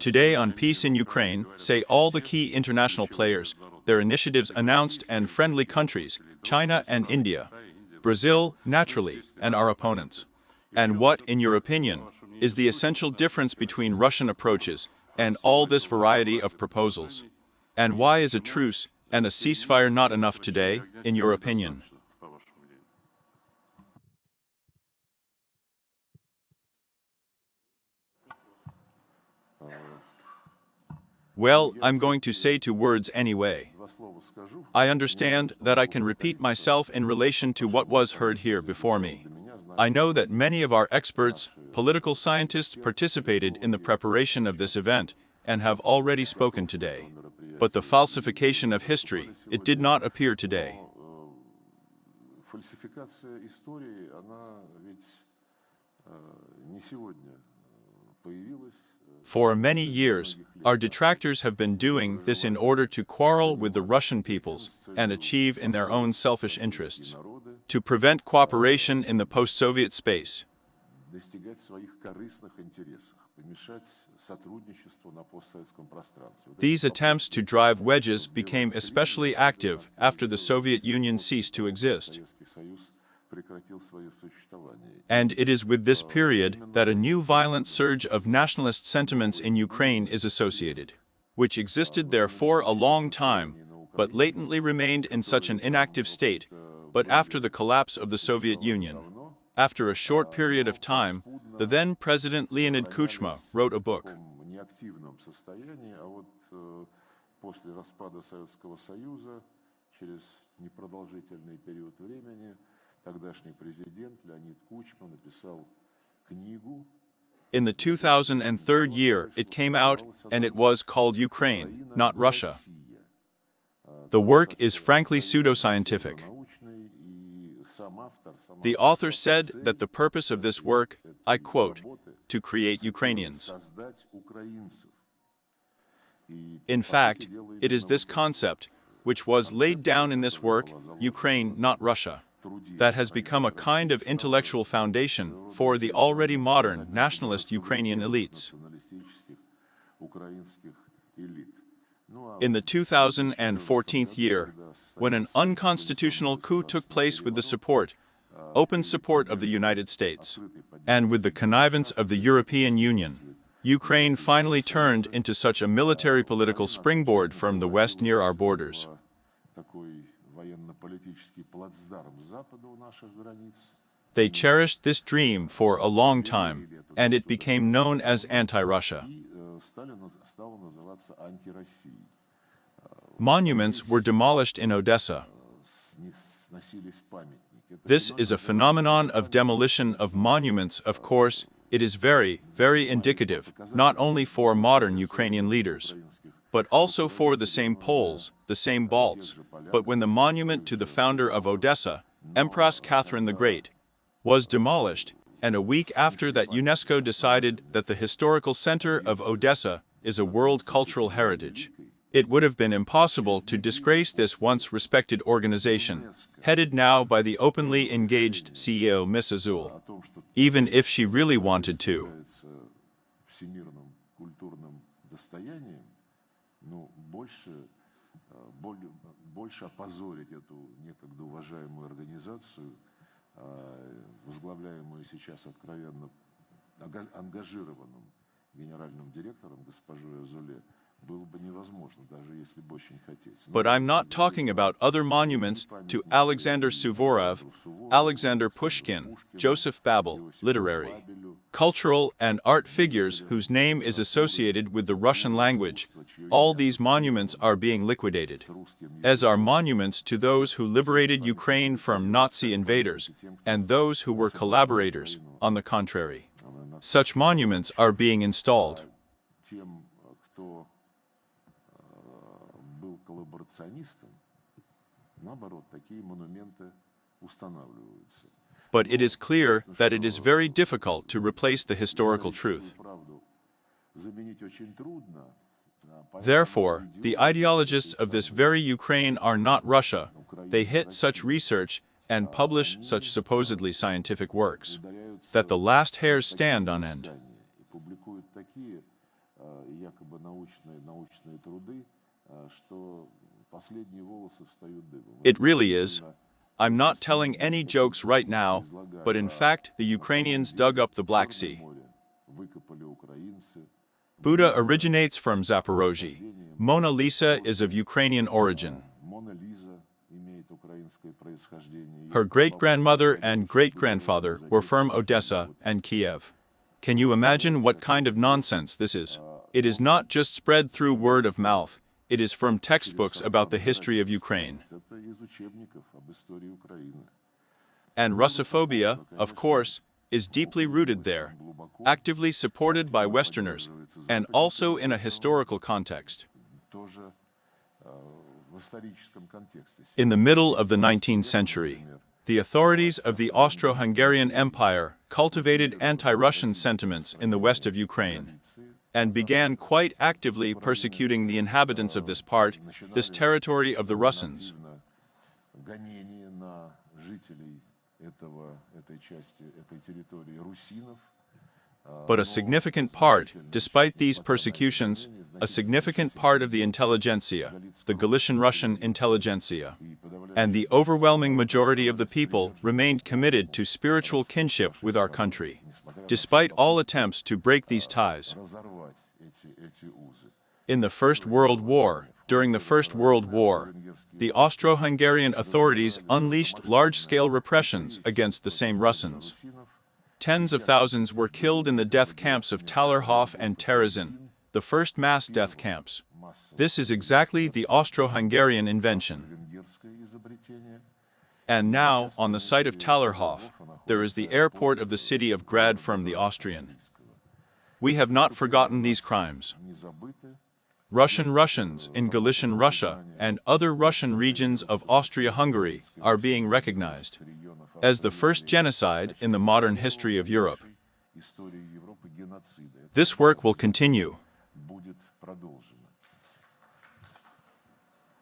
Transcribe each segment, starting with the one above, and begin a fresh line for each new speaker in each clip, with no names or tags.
Today on Peace in Ukraine, say all the key international players, their initiatives announced and friendly countries, China and India, Brazil, naturally, and our opponents. And what, in your opinion, is the essential difference between Russian approaches and all this variety of proposals? And why is a truce and a ceasefire not enough today, in your opinion? Well, I'm going to say two words anyway. I understand that I can repeat myself in relation to what was heard here before me. I know that many of our experts, political scientists participated in the preparation of this event and have already spoken today. But the falsification of history, it did not appear today. For many years, our detractors have been doing this in order to quarrel with the Russian peoples and achieve in their own selfish interests, to prevent cooperation in the post-Soviet space. These attempts to drive wedges became especially active after the Soviet Union ceased to exist. And it is with this period that a new violent surge of nationalist sentiments in Ukraine is associated, which existed there for a long time, but latently remained in such an inactive state. But after the collapse of the Soviet Union, after a short period of time, the then President Leonid Kuchma wrote a book. In the 2003 year, it came out, and it was called Ukraine, not Russia. The work is frankly pseudoscientific. The author said that the purpose of this work, I quote, to create Ukrainians. In fact, it is this concept, which was laid down in this work, Ukraine, not Russia, that has become a kind of intellectual foundation for the already modern nationalist Ukrainian elites. In the 2014 year, when an unconstitutional coup took place with the support, open support of the United States, and with the connivance of the European Union, Ukraine finally turned into such a military political springboard from the West near our borders. They cherished this dream for a long time, and it became known as anti-Russia. Monuments were demolished in Odessa. This is a phenomenon of demolition of monuments. Of course, it is very, very indicative, not only for modern Ukrainian leaders, but also for the same Poles, the same Balts. But when the monument to the founder of Odessa, Empress Catherine the Great, was demolished, and a week after that UNESCO decided that the historical center of Odessa is a world cultural heritage, it would have been impossible to disgrace this once respected organization, headed now by the openly engaged CEO Miss Azul, even if she really wanted to.
Возглавляемую сейчас откровенно ангажированным генеральным директором госпожой Азуле, было бы невозможно, даже если бы очень хотеть.
But I'm not talking about other monuments to Alexander Suvorov, Alexander Pushkin, Joseph Babel, literary, cultural, and art figures whose name is associated with the Russian language. All these monuments are being liquidated, as are monuments to those who liberated Ukraine from Nazi invaders, and those who were collaborators, on the contrary. Such monuments are being installed. But it is clear that it is very difficult to replace the historical truth. Therefore, the ideologists of this very Ukraine are not Russia. They hit such research and publish such supposedly scientific works that the last hairs stand on end.
якобы научные труды, что последние волосы встают дыбом.
It really is. I'm not telling any jokes right now, but in fact, the Ukrainians dug up the Black Sea.
Выкопали украинцы.
Buddha originates from Zaporozhye. Mona Lisa is of Ukrainian origin.
Мона Лиза имеет украинское происхождение.
Her great-grandmother and great-grandfather were from Odessa and Kiev. Can you imagine what kind of nonsense this is? It is not just spread through word of mouth. It is from textbooks about the history of Ukraine.
Это из учебников об истории Украины.
And Russophobia, of course, is deeply rooted there, actively supported by Westerners, and also in a historical context.
Тоже в историческом контексте.
In the middle of the 19th century, the authorities of the Austro-Hungarian Empire cultivated anti-Russian sentiments in the west of Ukraine, and began quite actively persecuting the inhabitants of this part, this territory of the Rusyns.
Гонение на жителей этой части, этой территории русинов.
But a significant part, despite these persecutions, a significant part of the intelligentsia, the Galician Russian intelligentsia, and the overwhelming majority of the people remained committed to spiritual kinship with our country, despite all attempts to break these ties.
Разорвать эти узы.
In the First World War, during the First World War, the Austro-Hungarian authorities unleashed large-scale repressions against the same Rusyns. Tens of thousands were killed in the death camps of Tallerhof and Terezin, the first mass death camps. This is exactly the Austro-Hungarian invention.
Венгерское изобретение.
And now, on the site of Tallerhof, there is the airport of the city of Grad from the Austrian. We have not forgotten these crimes.
Не забыты.
Russian Russians in Galician Russia and other Russian regions of Austria-Hungary are being recognized as the first genocide in the modern history of Europe.
История Европы геноцида. Это
This work will continue.
будет продолжено.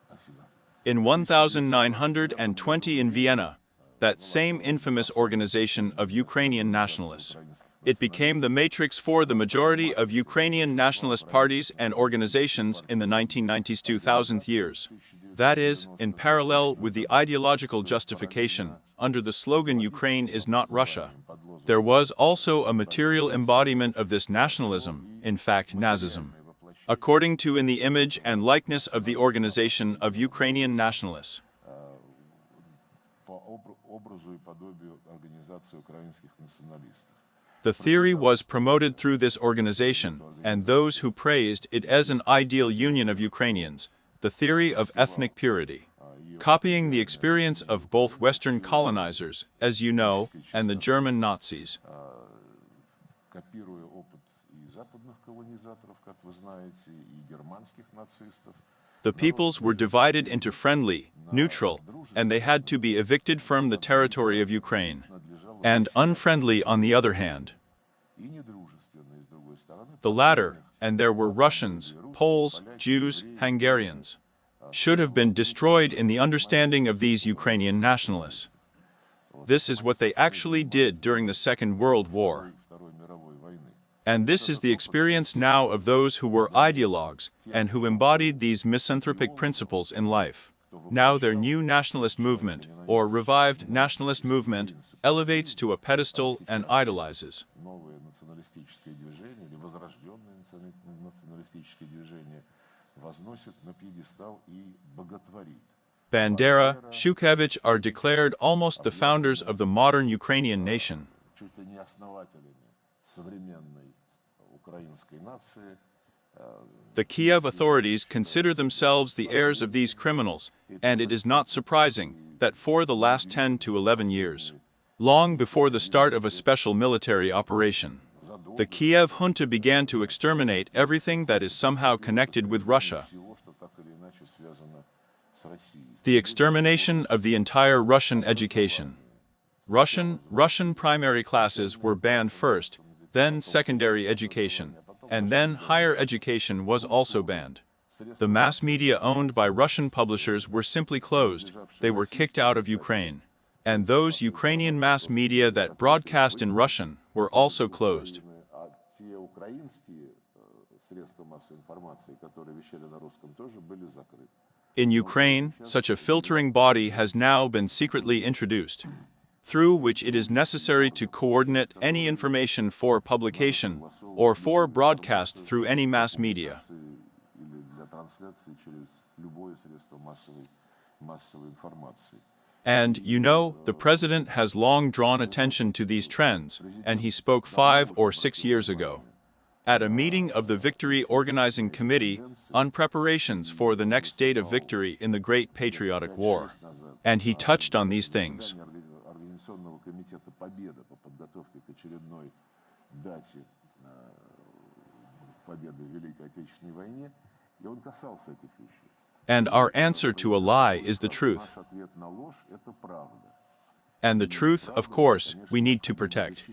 Спасибо.
In 1920 in Vienna, that same infamous organization of Ukrainian nationalists, it became the matrix for the majority of Ukrainian nationalist parties and organizations in the 1990s-2000 years. That is, in parallel with the ideological justification under the slogan Ukraine is not Russia. There was also a material embodiment of this nationalism, in fact Nazism, according to in the image and likeness of the organization of Ukrainian nationalists.
По образу и подобию организации украинских националистов.
The theory was promoted through this organization, and those who praised it as an ideal union of Ukrainians, the theory of ethnic purity, copying the experience of both Western colonizers, as you know, and the German Nazis.
Копируя опыт и западных колонизаторов, как вы знаете, и германских нацистов.
The peoples were divided into friendly, neutral, and they had to be evicted from the territory of Ukraine, and unfriendly on the other hand.
И недружественные, с другой стороны.
The latter, and there were Russians, Poles, Jews, Hungarians, should have been destroyed in the understanding of these Ukrainian nationalists. This is what they actually did during the Second World War.
Второй мировой войны.
And this is the experience now of those who were ideologues and who embodied these misanthropic principles in life. Now their new nationalist movement, or revived nationalist movement, elevates to a pedestal and idolizes.
Новое националистическое движение или возрожденное националистическое движение возносит на пьедестал и боготворит.
Bandera, Shukevich are declared almost the founders of the modern Ukrainian nation.
Чуть ли не основателями современной украинской нации.
The Kiev authorities consider themselves the heirs of these criminals, and it is not surprising that for the last 10 to 11 years, long before the start of a special military operation, the Kiev junta began to exterminate everything that is somehow connected with Russia.
Всего, что так или иначе связано с Россией.
The extermination of the entire Russian education. Russian primary classes were banned first, then secondary education, and then higher education was also banned. The mass media owned by Russian publishers were simply closed, they were kicked out of Ukraine. And those Ukrainian mass media that broadcast in Russian were also closed.
А те украинские
In Ukraine, such a filtering body has now been secretly introduced, through which it is necessary to coordinate any information for publication or for broadcast through any mass media. And, you know, the president has long drawn attention to these trends, and he spoke 5 or 6 years ago at a meeting of the Victory Organizing Committee on preparations for the next date of victory in the Great Patriotic War. And he touched on these things. And our answer to a lie is the truth. And the truth, of course, we need to protect.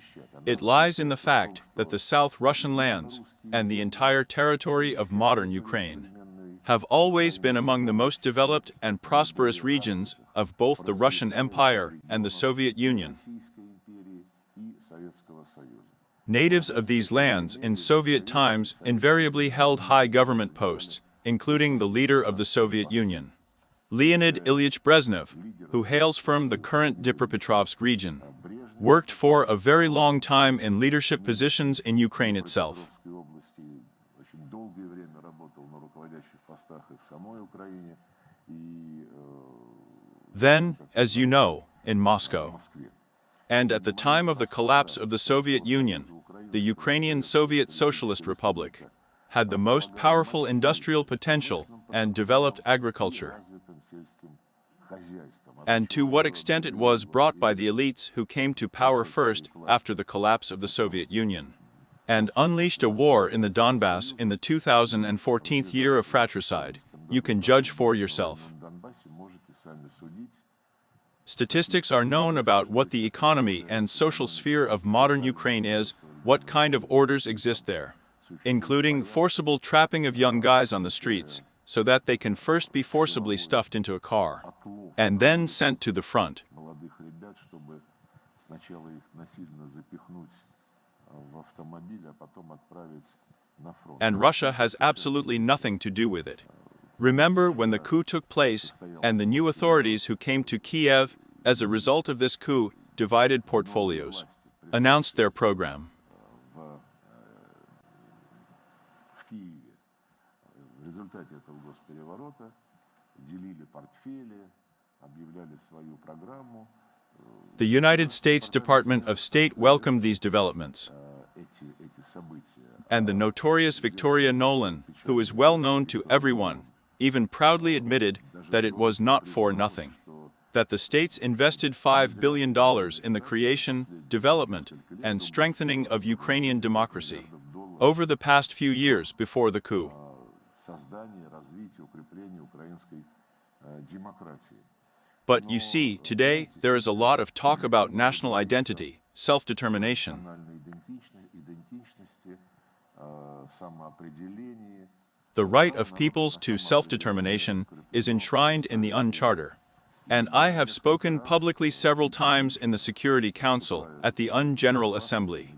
It lies in the fact that the South Russian lands and the entire territory of modern Ukraine have always been among the most developed and prosperous regions of both the Russian Empire and the Soviet Union. Natives of these lands in Soviet times invariably held high government posts, including the leader of the Soviet Union, Leonid Ilyich Brezhnev, who hails from the current Dnipropetrovsk region, worked for a very long time in leadership positions in Ukraine itself. Then, as you know, in Moscow, and at the time of the collapse of the Soviet Union, the Ukrainian Soviet Socialist Republic had the most powerful industrial potential and developed agriculture. And to what extent it was brought by the elites who came to power first after the collapse of the Soviet Union, and unleashed a war in the Donbass in the 2014 year of fratricide, you can judge for yourself. Statistics are known about what the economy and social sphere of modern Ukraine is, what kind of orders exist there, including forcible trapping of young guys on the streets, so that they can first be forcibly stuffed into a car, and then sent to the front. And Russia has absolutely nothing to do with it. Remember when the coup took place, and the new authorities who came to Kiev as a result of this coup divided portfolios, announced their program. The United States Department of State welcomed these developments. And the notorious Victoria Nuland, who is well known to everyone, even proudly admitted that it was not for nothing, that the states invested $5 billion in the creation, development, and strengthening of Ukrainian democracy over the past few years before the coup. But you see, today there is a lot of talk about national identity, self-determination. The right of peoples to self-determination is enshrined in the UN Charter. And I have spoken publicly several times in the Security Council, at the UN General Assembly.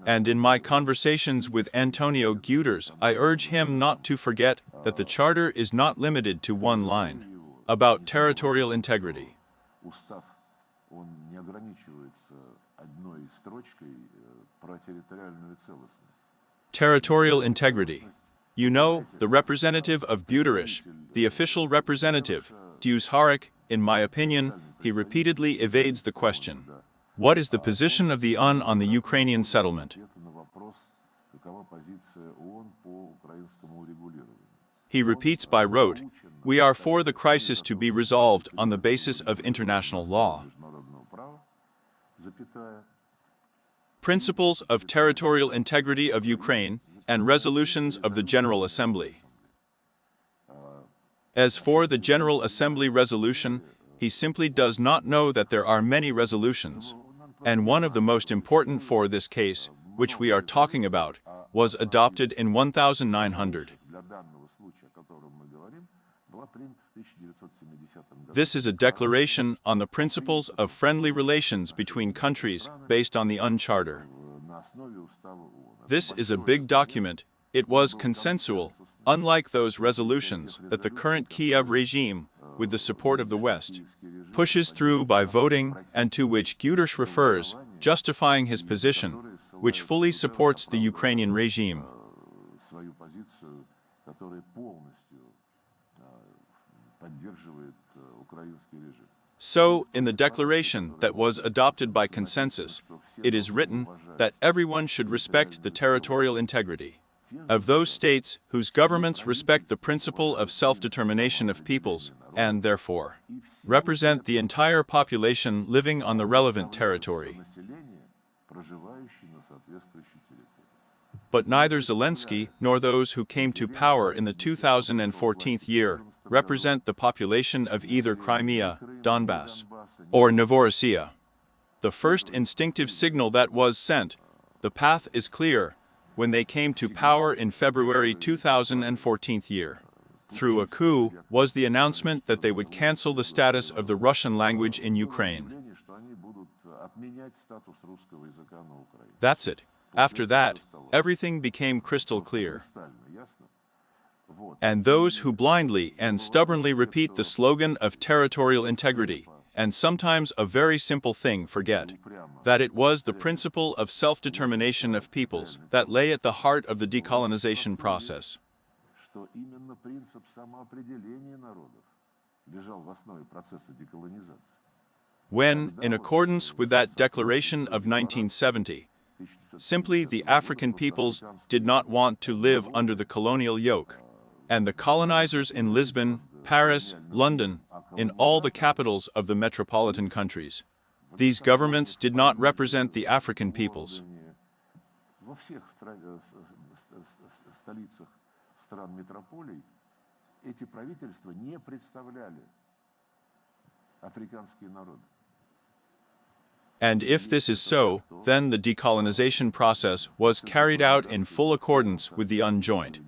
And in my conversations with Antonio Guterres, I urge him not to forget that the Charter is not limited to one line about territorial integrity. Territorial integrity. You know, the representative of Guterres, the official representative, Dusharik, in my opinion, he repeatedly evades the question. What is the position of the UN on the Ukrainian settlement? He repeats by rote, we are for the crisis to be resolved on the basis of international law. Principles of territorial integrity of Ukraine and resolutions of the General Assembly. As for the General Assembly resolution, he simply does not know that there are many resolutions, and one of the most important for this case, which we are talking about, was adopted in 1900. This is a declaration on the principles of friendly relations between countries based on the UN Charter. This is a big document. It was consensual, unlike those resolutions that the current Kiev regime, with the support of the West, pushes through by voting and to which Guterres refers, justifying his position, which fully supports the Ukrainian regime. So, in the declaration that was adopted by consensus, it is written that everyone should respect the territorial integrity of those states whose governments respect the principle of self-determination of peoples and, therefore, represent the entire population living on the relevant territory. But neither Zelensky nor those who came to power in the 2014 year represent the population of either Crimea, Donbass, or Novorossiya. The first instinctive signal that was sent, the path is clear, when they came to power in February 2014 year. Through a coup, was the announcement that they would cancel the status of the Russian language in Ukraine. That's it. After that, everything became crystal clear. And those who blindly and stubbornly repeat the slogan of territorial integrity, and sometimes a very simple thing forget, that it was the principle of self-determination of peoples that lay at the heart of the decolonization process. When, in accordance with that declaration of 1970, simply the African peoples did not want to live under the colonial yoke, and the colonizers in Lisbon, Paris, London, in all the capitals of the metropolitan countries, these governments did not represent the African peoples. And if this is so, then the decolonization process was carried out in full accordance with the UNJoint,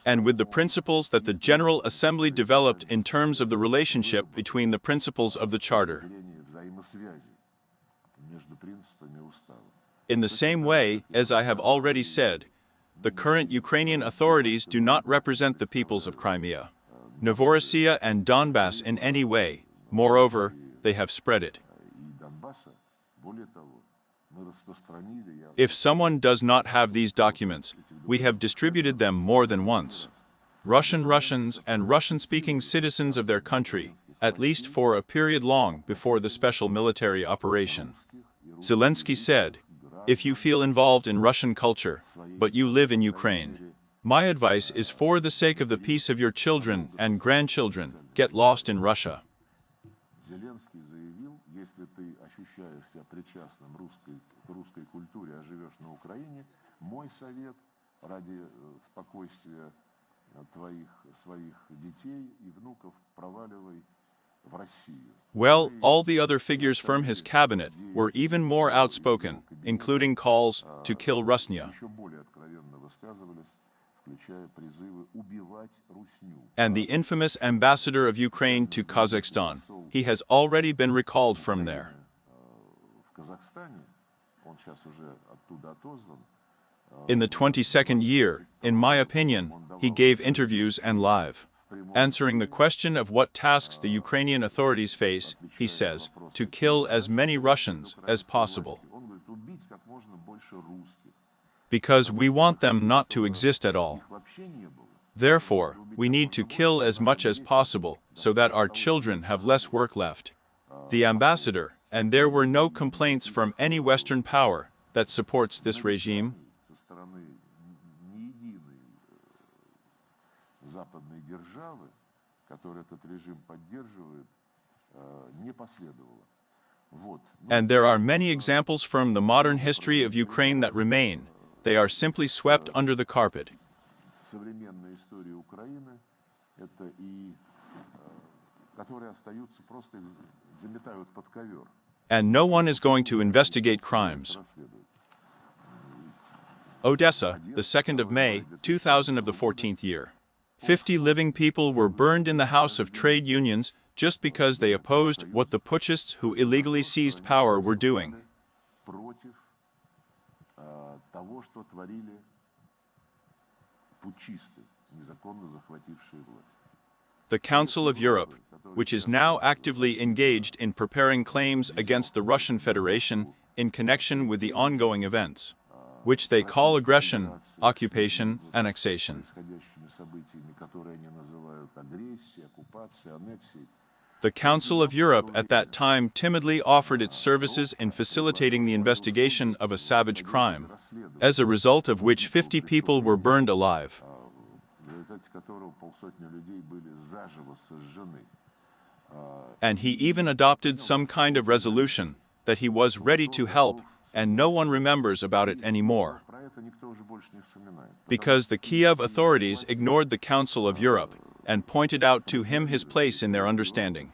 and with the principles that the General Assembly developed in terms of the relationship between the principles of the Charter. In the same way, as I have already said, the current Ukrainian authorities do not represent the peoples of Crimea, Novorossiya and Donbass in any way. Moreover, they have spread it. If someone does not have these documents, we have distributed them more than once. Russians and Russian-speaking citizens of their country, at least for a period long before the special military operation. Zelensky said, "If you feel involved in Russian culture, but you live in Ukraine, my advice is for the sake of the peace of your children and grandchildren, get lost in Russia." Well, all the other figures from his cabinet were even more outspoken, including calls to kill Rusnya. And the infamous ambassador of Ukraine to Kazakhstan, he has already been recalled from there. In the 22nd year, in my opinion, he gave interviews and live. Answering the question of what tasks the Ukrainian authorities face, he says, to kill as many Russians as possible. Because we want them not to exist at all. Therefore, we need to kill as much as possible so that our children have less work left. The ambassador, and there were no complaints from any Western power that supports this regime. And there are many examples from the modern history of Ukraine that remain. They are simply swept under the carpet. And no one is going to investigate crimes. Odessa, the 2nd of May, 2000 of the 14th year. 50 living people were burned in the house of trade unions just because they opposed what the putschists who illegally seized power were doing.
путчисты, незаконно захватившие власть.
The Council of Europe, which is now actively engaged in preparing claims against the Russian Federation in connection with the ongoing events, which they call aggression, occupation, annexation. The Council of Europe at that time timidly offered its services in facilitating the investigation of a savage crime, as a result of which 50 people were burned alive. And he even adopted some kind of resolution that he was ready to help, and no one remembers about it anymore. Because the Kiev authorities ignored the Council of Europe and pointed out to him his place in their understanding.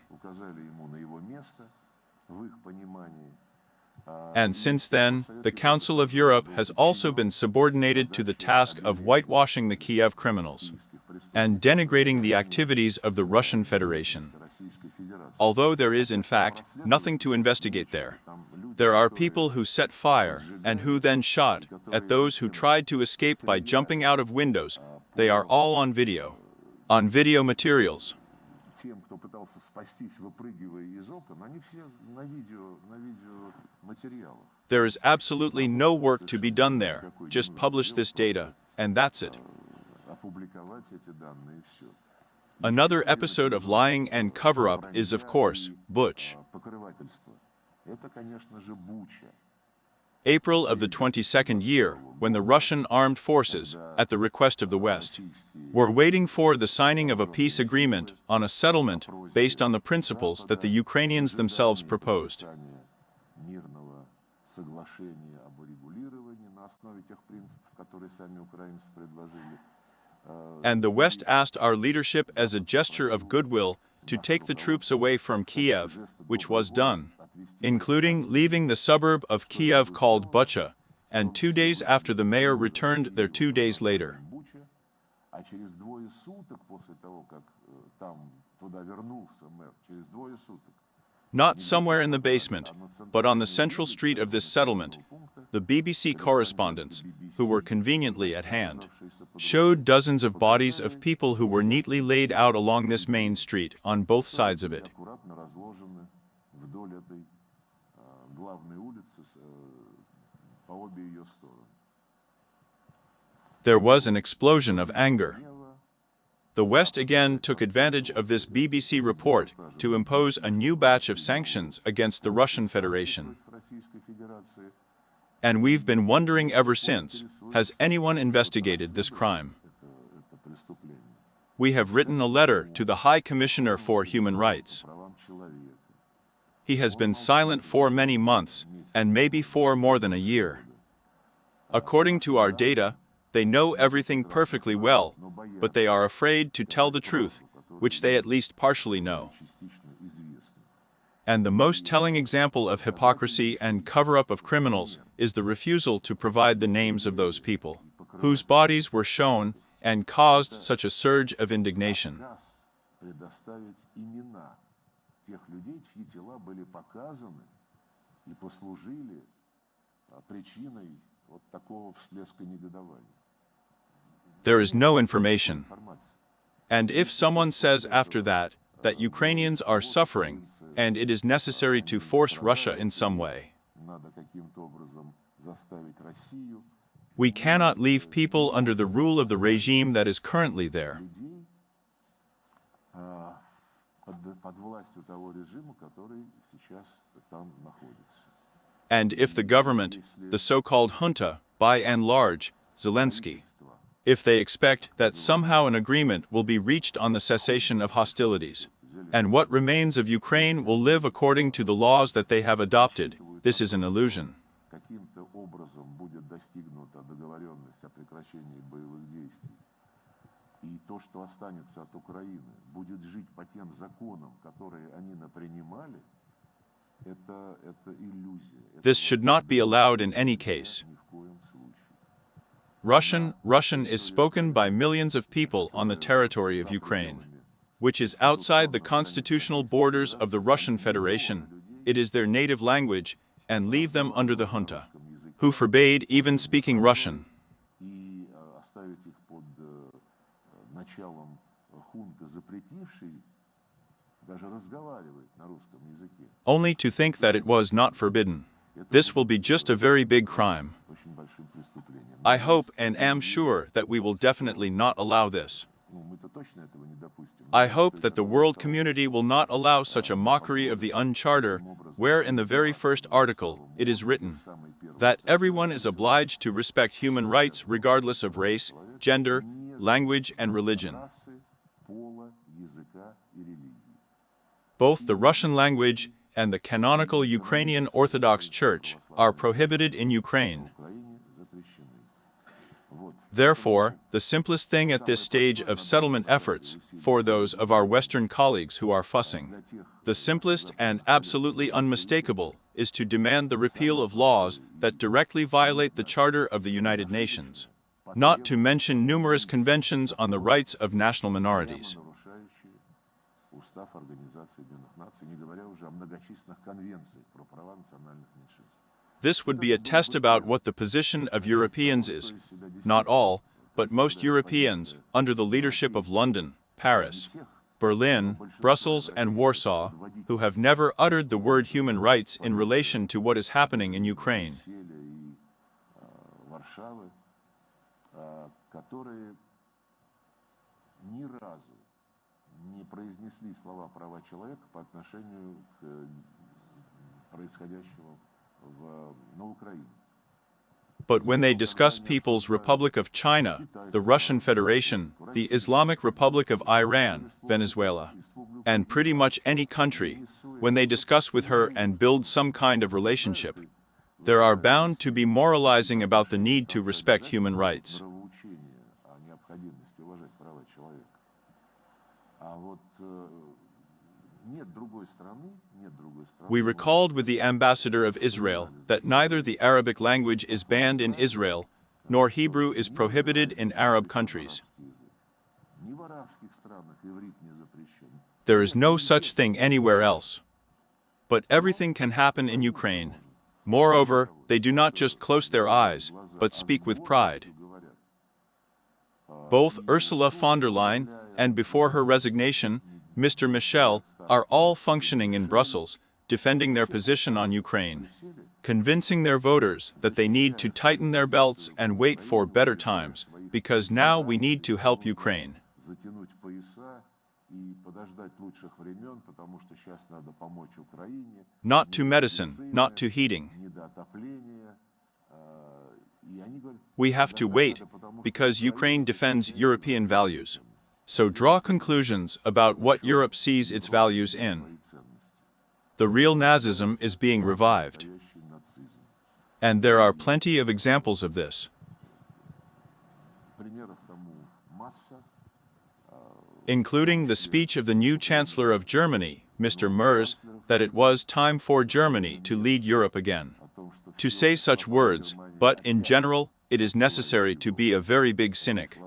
And since then, the Council of Europe has also been subordinated to the task of whitewashing the Kiev criminals and denigrating the activities of the Russian Federation. Although there is, in fact, nothing to investigate there. There are people who set fire and who then shot at those who tried to escape by jumping out of windows. They are all on video materials. There is absolutely no work to be done there. Just publish this data, and that's it. Another episode of lying and cover-up is, of course, Bucha. April of the 22nd year, when the Russian armed forces, at the request of the West, were waiting for the signing of a peace agreement on a settlement based on the principles that the Ukrainians themselves proposed. And the West asked our leadership as a gesture of goodwill to take the troops away from Kiev, which was done, including leaving the suburb of Kiev called Bucha, and 2 days after the mayor returned there 2 days later. Not somewhere in the basement, but on the central street of this settlement, the BBC correspondents, who were conveniently at hand, showed dozens of bodies of people who were neatly laid out along this main street on both sides of it. There was an explosion of anger. The West again took advantage of this BBC report to impose a new batch of sanctions against the Russian Federation. And we've been wondering ever since, has anyone investigated this crime? We have written a letter to the High Commissioner for Human Rights. He has been silent for many months, and maybe for more than a year. According to our data, they know everything perfectly well, but they are afraid to tell the truth, which they at least partially know. And the most telling example of hypocrisy and cover-up of criminals is the refusal to provide the names of those people, whose bodies were shown and caused such a surge of indignation. There is no information. And if someone says after that Ukrainians are suffering, and it is necessary to force Russia in some way, we cannot leave people under the rule of the regime that is currently there. And if the government, the so-called junta, by and large, Zelensky, if they expect that somehow an agreement will be reached on the cessation of hostilities, and what remains of Ukraine will live according to the laws that they have adopted, this is an illusion. This should not be allowed in any case. Russian is spoken by millions of people on the territory of Ukraine, which is outside the constitutional borders of the Russian Federation. It is their native language, and leave them under the junta, who forbade even speaking Russian.
хунта, запретивший даже разговаривать на русском языке.
Only to think that it was not forbidden. This will be just a very big crime.
Очень большим преступлением.
I hope and am sure that we will definitely not allow this.
Ну, мы-то точно этого не допустим.
I hope that the world community will not allow such a mockery of the UNCharter, where in the very first article it is written that everyone is obliged to respect human rights regardless of race, gender, language, and religion.
Расы, пола, языка и религии.
Both the Russian language and the canonical Ukrainian Orthodox Church are prohibited in Ukraine.
В Украине запрещены. Вот.
Therefore, the simplest thing at this stage of settlement efforts, for those of our Western colleagues who are fussing, the simplest and absolutely unmistakable is to demand the repeal of laws that directly violate the Charter of the United Nations, not to mention numerous conventions on the rights of national minorities.
Нарушающие устав Организации Объединенных Наций, не говоря уже о многочисленных конвенциях про права национальных меньшинств.
This would be a test about what the position of Europeans is, not all, but most Europeans, under the leadership of London, Paris, Berlin, Brussels, and Warsaw, who have never uttered the word human rights in relation to what is happening in Ukraine.
И Варшавы, которые ни разу не произнесли слова права человека по отношению к происходящему на Украине.
But when they discuss People's Republic of China, the Russian Federation, the Islamic Republic of Iran, Venezuela, and pretty much any country, when they discuss with her and build some kind of relationship, there are bound to be moralizing about the need to respect human rights. We recalled with the ambassador of Israel that neither the Arabic language is banned in Israel, nor Hebrew is prohibited in Arab countries. There is no such thing anywhere else. But everything can happen in Ukraine. Moreover, they do not just close their eyes, but speak with pride. Both Ursula von der Leyen and, before her resignation, Mr. Michel, are all functioning in Brussels, defending their position on Ukraine, convincing their voters that they need to tighten their belts and wait for better times, because now we need to help Ukraine. Not to medicine, not to heating. We have to wait, because Ukraine defends European values. So draw conclusions about what Europe sees its values in. The real Nazism is being revived. And there are plenty of examples of this. Including the speech of the new Chancellor of Germany, Mr. Merz, that it was time for Germany to lead Europe again. To say such words, but in general, it is necessary to be a very big cynic.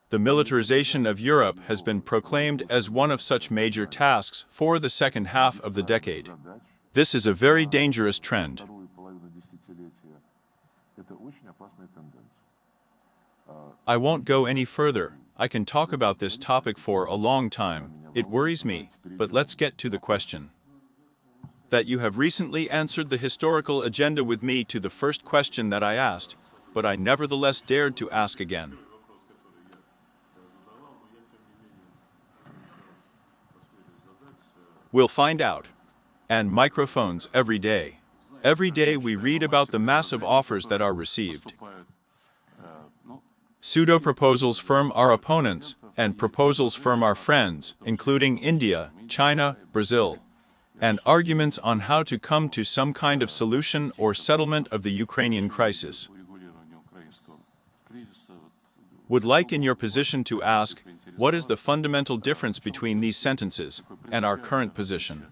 The militarization of Europe has been proclaimed as one of such major tasks for the second half of the decade. This is a very dangerous trend. I won't go any further. I can talk about this topic for a long time. It worries me, but let's get to the question. That you have recently answered the historical agenda with me to the first question that I asked, but I nevertheless dared to ask again. We'll find out. And microphones every day. Every day we read about the massive offers that are received. Pseudo-proposals from our opponents and proposals from our friends, including India, China, Brazil, and arguments on how to come to some kind of solution or settlement of the Ukrainian crisis. Would like in your position to ask, what is the fundamental difference between these sentences and our current position?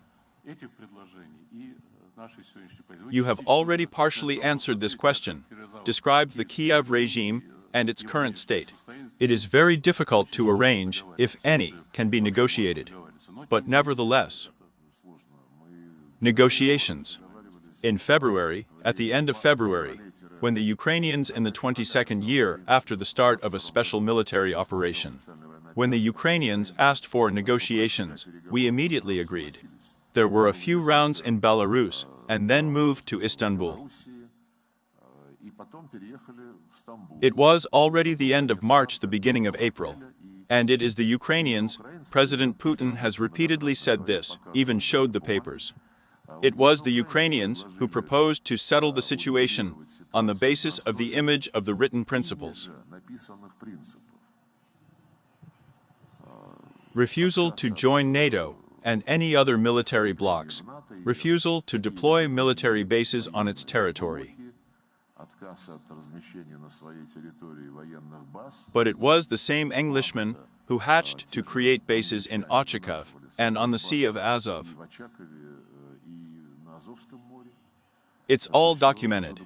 You have already partially answered this question, described the Kiev regime and its current state. It is very difficult to arrange, if any, can be negotiated. But nevertheless, negotiations. In February, at the end of February, when the Ukrainians in the 22nd year after the start of a special military operation. When the Ukrainians asked for negotiations, we immediately agreed. There were a few rounds in Belarus, and then moved to Istanbul. It was already the end of March, the beginning of April. And it is the Ukrainians, President Putin has repeatedly said this, even showed the papers. It was the Ukrainians who proposed to settle the situation on the basis of the image of the written principles. Refusal to join NATO and any other military blocs, refusal to deploy military bases on its territory. But it was the same Englishmen who hatched to create bases in Ochakov and on the Sea of Azov. It's all documented.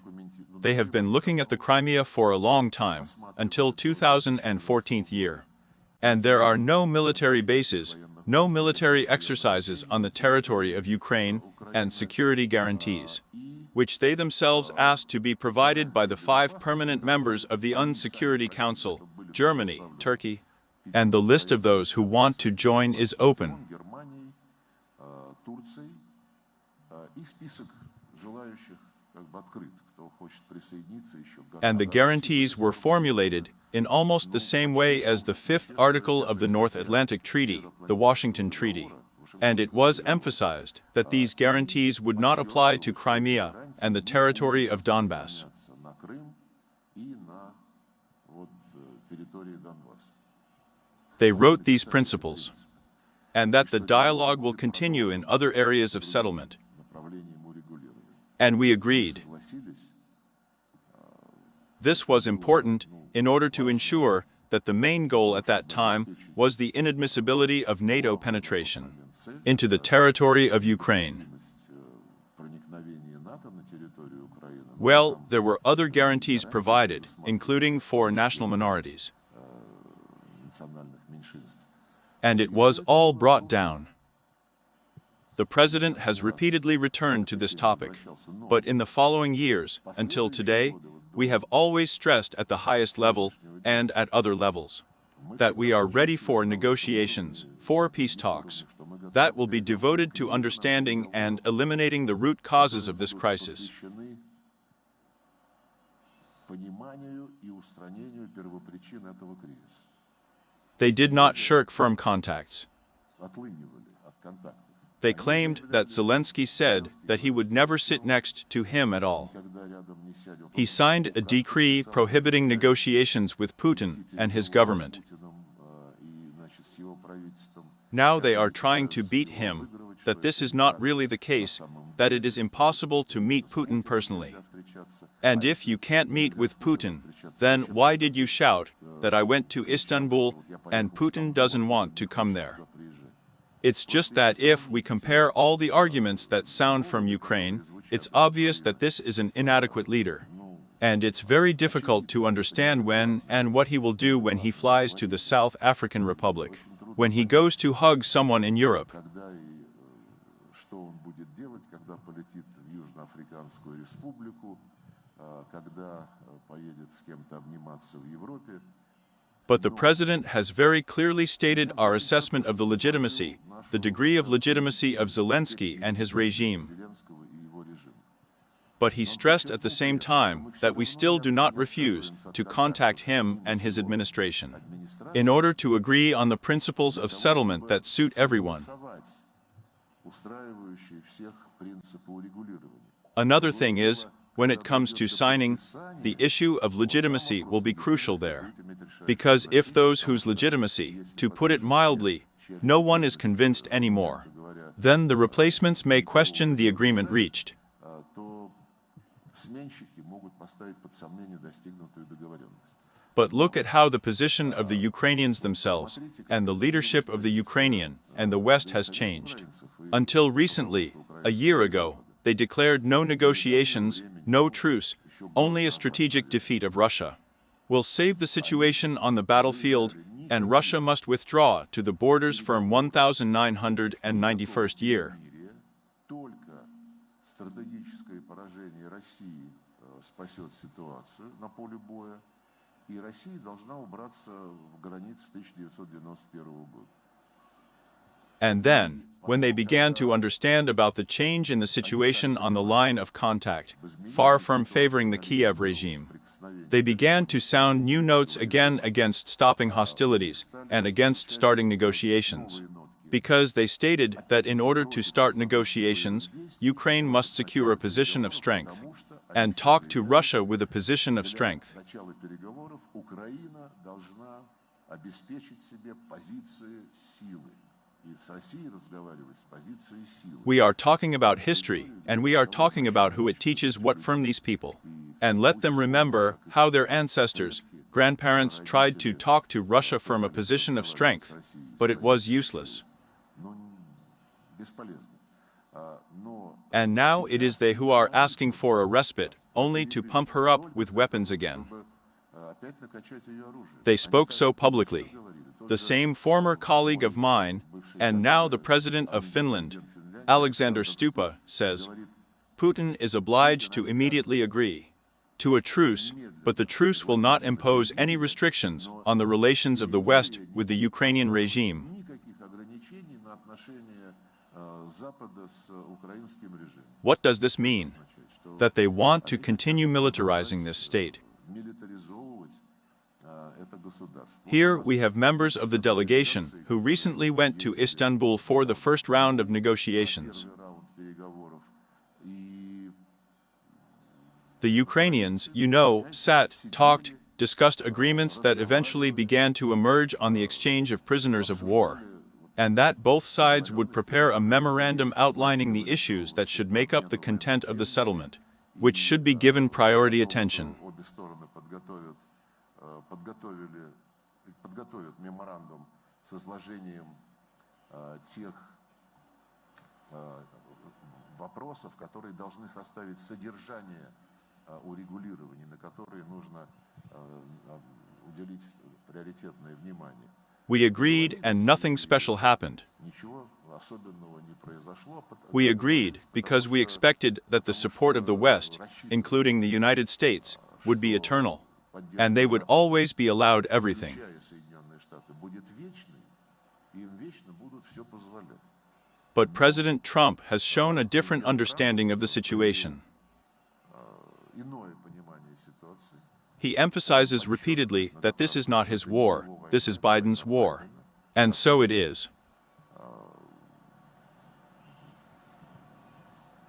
They have been looking at the Crimea for a long time, until 2014 year. And there are no military bases, no military exercises on the territory of Ukraine, and security guarantees, which they themselves asked to be provided by the 5 permanent members of the UN Security Council, Germany, Turkey, and the list of those who want to join is open. And the guarantees were formulated in almost the same way as the 5th article of the North Atlantic Treaty, the Washington Treaty. And it was emphasized that these guarantees would not apply to Crimea and the territory of Donbass. They wrote these principles, and that the dialogue will continue in other areas of settlement. And we agreed. This was important in order to ensure that the main goal at that time was the inadmissibility of NATO penetration into the territory of Ukraine. Well, there were other guarantees provided, including for national minorities. And it was all brought down. The President has repeatedly returned to this topic, but in the following years, until today, we have always stressed at the highest level and at other levels that we are ready for negotiations, for peace talks, that will be devoted to understanding and eliminating the root causes of this crisis. They did not shirk firm contacts. They claimed that Zelensky said that he would never sit next to him at all. He signed a decree prohibiting negotiations with Putin and his government. Now they are trying to beat him, that this is not really the case, that it is impossible to meet Putin personally. And if you can't meet with Putin, then why did you shout that I went to Istanbul and Putin doesn't want to come there? It's just that if we compare all the arguments that sound from Ukraine, it's obvious that this is an inadequate leader. And it's very difficult to understand when and what he will do when he flies to the South African Republic, when he goes to hug someone in Europe. But the President has very clearly stated our assessment of the legitimacy, the degree of legitimacy of Zelensky and his regime. But he stressed at the same time that we still do not refuse to contact him and his administration, in order to agree on the principles of settlement that suit everyone. Another thing is, when it comes to signing, the issue of legitimacy will be crucial there. Because if those whose legitimacy, to put it mildly, no one is convinced anymore, then the replacements may question the agreement reached. But look at how the position of the Ukrainians themselves, and the leadership of the Ukrainian and the West has changed. Until recently, a year ago, they declared no negotiations, no truce, only a strategic defeat of Russia will save the situation on the battlefield, and Russia must withdraw to the borders from 1991st year.
спасет ситуацию на поле боя, и Россия должна убраться в границы 1991 года.
And then, when they began to understand about the change in the situation on the line of contact, far from favoring the Kiev regime, they began to sound new notes again against stopping hostilities and against starting negotiations. Because they stated that in order to start negotiations, Ukraine must secure a position of strength and talk to Russia with a position of strength. We are talking about history, and we are talking about who it teaches what from these people. And let them remember how their ancestors, grandparents tried to talk to Russia from a position of strength, but it was useless. And now it is they who are asking for a respite, only to pump her up with weapons again. They spoke so publicly. The same former colleague of mine, and now the President of Finland, Alexander Stupa, says, Putin is obliged to immediately agree to a truce, but the truce will not impose any restrictions on the relations of the West with the Ukrainian regime. What does this mean? That they want to continue militarizing this state. Here we have members of the delegation who recently went to Istanbul for the first round of negotiations. The Ukrainians, you know, sat, talked, discussed agreements that eventually began to emerge on the exchange of prisoners of war, and that both sides would prepare a memorandum outlining the issues that should make up the content of the settlement, which should be given priority attention.
Подготовят меморандум с изложением тех вопросов, которые должны составить содержание урегулирования, на которые нужно уделить приоритетное внимание.
We agreed and nothing special happened. We agreed because we expected that the support of the West, including the United States, would be eternal, and they would always be allowed everything. But President Trump has shown a different understanding of the situation. He emphasizes repeatedly that this is not his war, this is Biden's war. And so it is.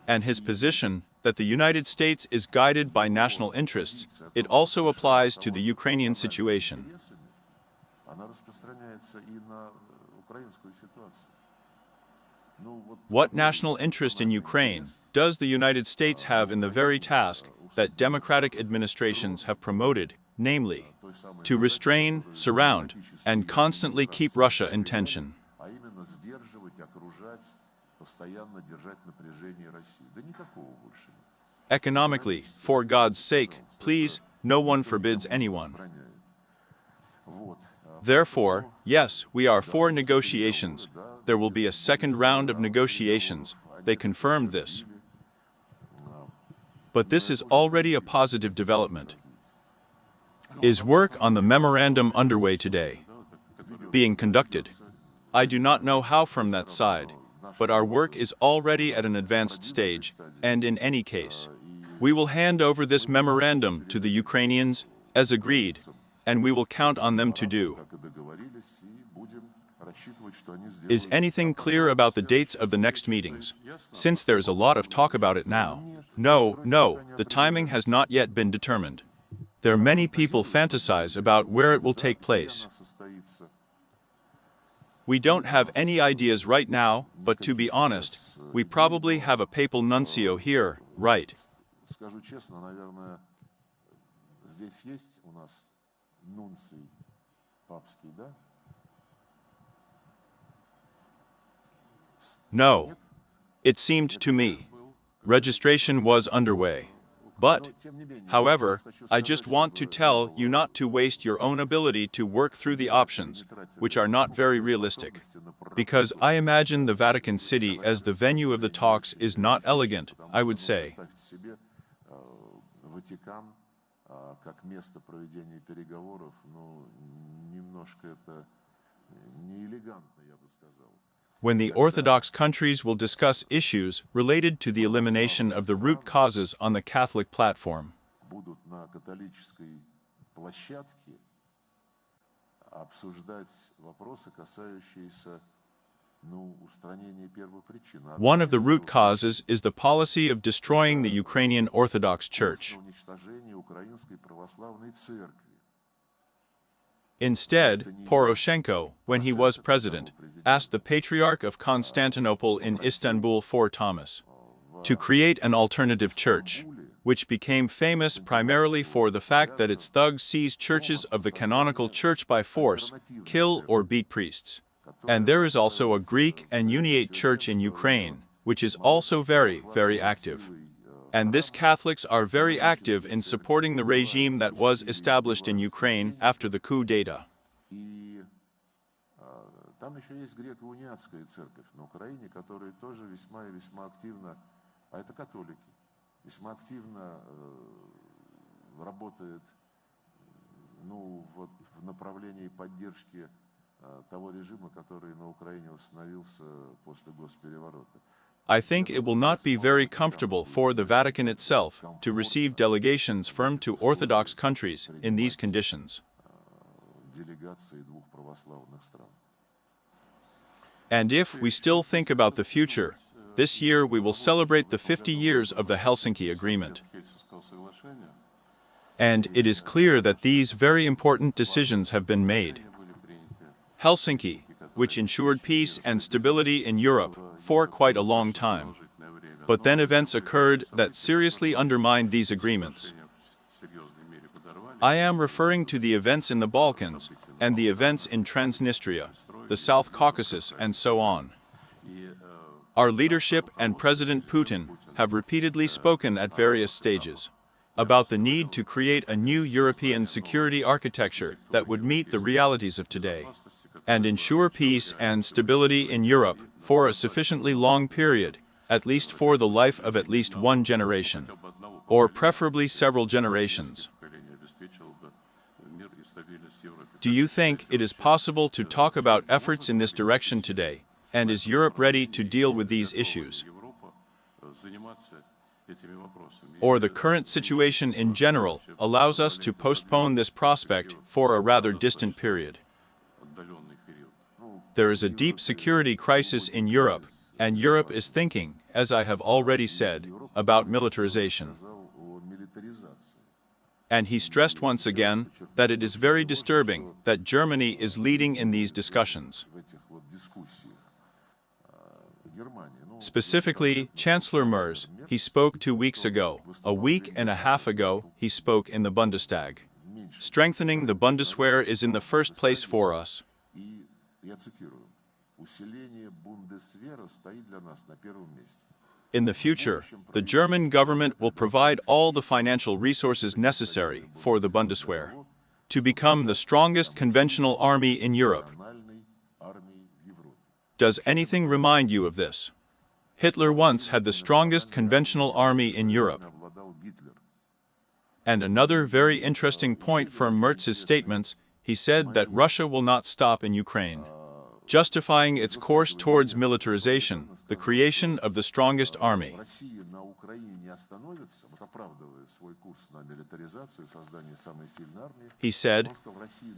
And his position that the United States is guided by national interests, it also applies to the Ukrainian situation. What national interest in Ukraine does the United States have in the very task that democratic administrations have promoted, namely, to restrain, surround, and constantly keep Russia in tension? Economically, for God's sake, please, no one forbids anyone. Therefore, yes, we are for negotiations. There will be a second round of negotiations. They confirmed this. But this is already a positive development. Is work on the memorandum underway today? Being conducted? I do not know how from that side, but our work is already at an advanced stage, and in any case, we will hand over this memorandum to the Ukrainians, as agreed, and we will count on them to do. Is anything clear about the dates of the next meetings? Since there's a lot of talk about it now. No, the timing has not yet been determined. There many people fantasize about where it will take place. We don't have any ideas right now, but to be honest, we probably have a papal nuncio here, right?
Скажу честно, наверное, здесь есть у нас нунций папский, да?
No. It seemed to me. Registration was underway. But, however, I just want to tell you not to waste your own ability to work through the options, which are not very realistic. Because I imagine the Vatican City as the venue of the talks is not elegant, I would say.
Ватикан как место проведения переговоров, ну, немножко это неэлегантно, я бы сказал.
When the Orthodox countries will discuss issues related to the elimination of the root causes on the Catholic platform.
Будут на католической площадке обсуждать вопросы, касающиеся, ну, устранения первопричин.
One of the root causes is the policy of destroying the Ukrainian Orthodox Church.
Уничтожение украинской православной церкви.
Instead, Poroshenko, when he was president, asked the Patriarch of Constantinople in Istanbul for Thomas to create an alternative church, which became famous primarily for the fact that its thugs seized churches of the canonical church by force, kill or beat priests. And there is also a Greek and Uniate church in Ukraine, which is also very, very active. And these Catholics are very active in supporting the regime that was established in Ukraine after the coup d'etat.
И там еще есть греко-униатская церковь на Украине, которая тоже весьма и весьма активно, а это католики, весьма активно работает, ну, вот в направлении поддержки того режима, который на Украине установился после госпереворота.
I think it will not be very comfortable for the Vatican itself to receive delegations from to Orthodox countries in these conditions. And if we still think about the future, this year we will celebrate the 50 years of the Helsinki Agreement. And it is clear that these very important decisions have been made. Helsinki, which ensured peace and stability in Europe for quite a long time. But then events occurred that seriously undermined these agreements. I am referring to the events in the Balkans and the events in Transnistria, the South Caucasus, and so on. Our leadership and President Putin have repeatedly spoken at various stages about the need to create a new European security architecture that would meet the realities of today and ensure peace and stability in Europe for a sufficiently long period, at least for the life of at least one generation, or preferably several generations. Do you think it is possible to talk about efforts in this direction today, and is Europe ready to deal with these issues? Or the current situation in general allows us to postpone this prospect for a rather distant period? There is a deep security crisis in Europe, and Europe is thinking, as I have already said, about militarization. And he stressed once again that it is very disturbing that Germany is leading in these discussions. Specifically, Chancellor Merz, he spoke 2 weeks ago. A week and a half ago, he spoke in the Bundestag. Strengthening the Bundeswehr is in the first place for us. In the future, the German government will provide all the financial resources necessary for the Bundeswehr to become the strongest conventional army in Europe. Does anything remind you of this? Hitler once had the strongest conventional army in Europe. And another very interesting point from Merz's statements, he said that Russia will not stop in Ukraine, justifying its course towards militarization, the creation of the strongest army. He said,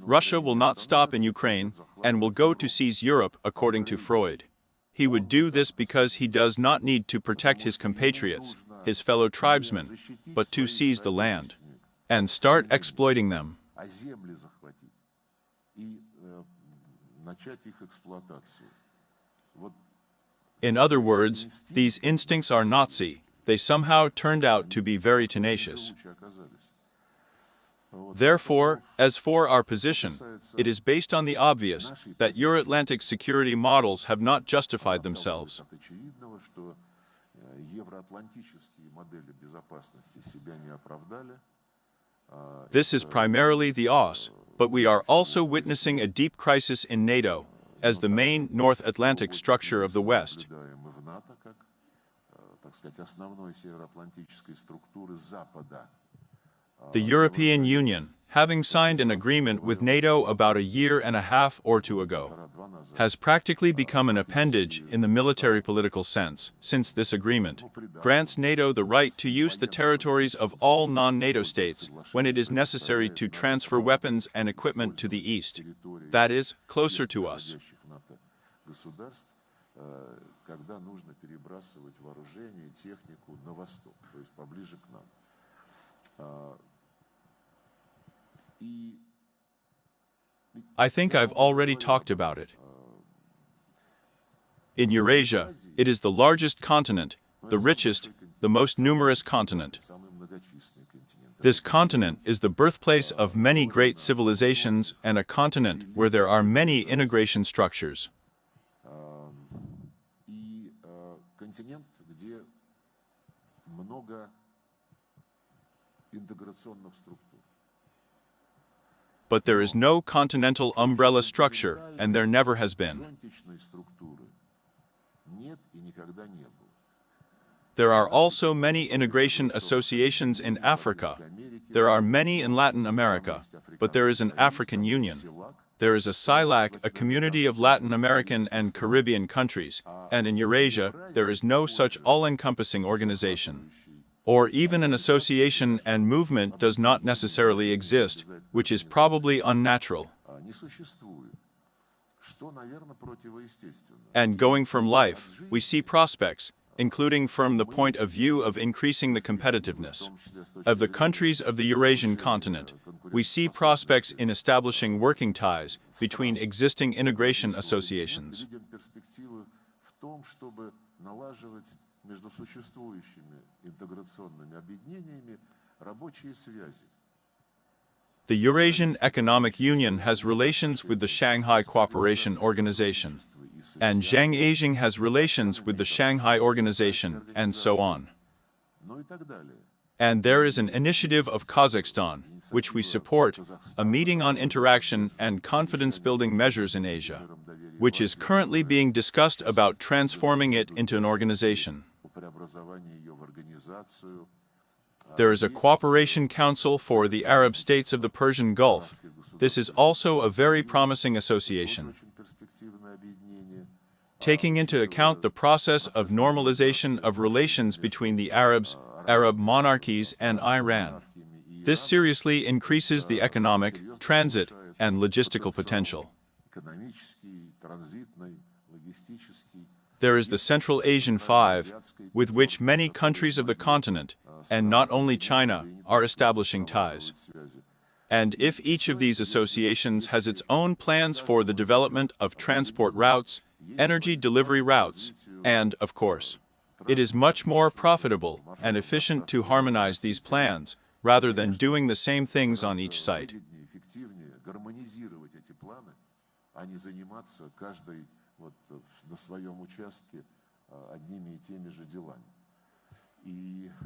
Russia will not stop in Ukraine and will go to seize Europe, according to Freud. He would do this because he does not need to protect his compatriots, his fellow tribesmen, but to seize the land and start exploiting them. In other words, these instincts are Nazi. They somehow turned out to be very tenacious. Therefore, as for our position, it is based on the obvious that Euro-Atlantic security models have not justified themselves. This is primarily the US, but we are also witnessing a deep crisis in NATO, as the main North Atlantic structure of the West. The European Union, having signed an agreement with NATO about a year and a half or two ago, has practically become an appendage in the military-political sense, since this agreement grants NATO the right to use the territories of all non-NATO states when it is necessary to transfer weapons and equipment to the east, that is, closer to us. I think I've already talked about it. In Eurasia, it is the largest continent, the richest, the most numerous continent. This continent is the birthplace of many great civilizations and a continent where there are many integration structures. But there is no continental umbrella structure, and there never has been. There are also many integration associations in Africa. There are many in Latin America, but there is an African Union. There is a CILAC, a community of Latin American and Caribbean countries, and in Eurasia, there is no such all-encompassing organization. Or even an association and movement does not necessarily exist, which is probably unnatural. And going from life, we see prospects, including from the point of view of increasing the competitiveness of the countries of the Eurasian continent. We see prospects in establishing working ties between existing integration associations. The Eurasian Economic Union has relations with the Shanghai Cooperation Organization, and Zhang has relations with the Shanghai Organization, and so on. And there is an initiative of Kazakhstan, which we support, a meeting on interaction and confidence-building measures in Asia, which is currently being discussed about transforming it into an organization. There is a cooperation council for the Arab states of the Persian Gulf. This is also a very promising association. Taking into account the process of normalization of relations between the Arab monarchies and Iran. This seriously increases the economic, transit, and logistical potential. There is the Central Asian Five, with which many countries of the continent, and not only China, are establishing ties. And if each of these associations has its own plans for the development of transport routes, energy delivery routes, and, of course, it is much more profitable and efficient to harmonize these plans, rather than doing the same things on each site.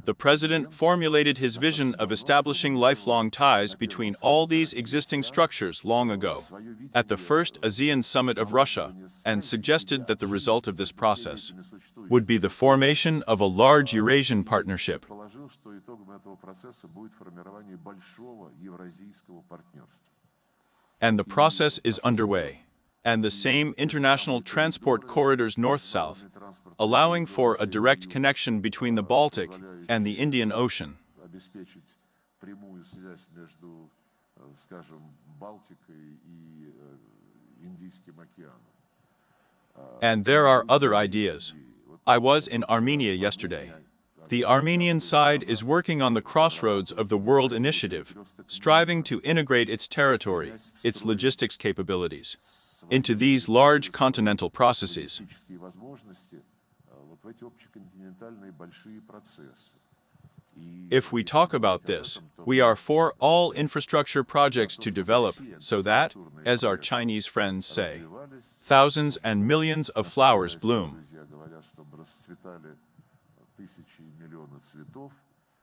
The President formulated his vision of establishing lifelong ties between all these existing structures long ago, at the first ASEAN Summit of Russia, and suggested that the result of this process would be the formation of a large Eurasian partnership. And the process is underway. And the same international transport corridors north-south, allowing for a direct connection between the Baltic and the Indian Ocean. And there are other ideas. I was in Armenia yesterday. The Armenian side is working on the crossroads of the World Initiative, striving to integrate its territory, its logistics capabilities, into these large continental processes. If we talk about this, we are for all infrastructure projects to develop so that, as our Chinese friends say, thousands and millions of flowers bloom.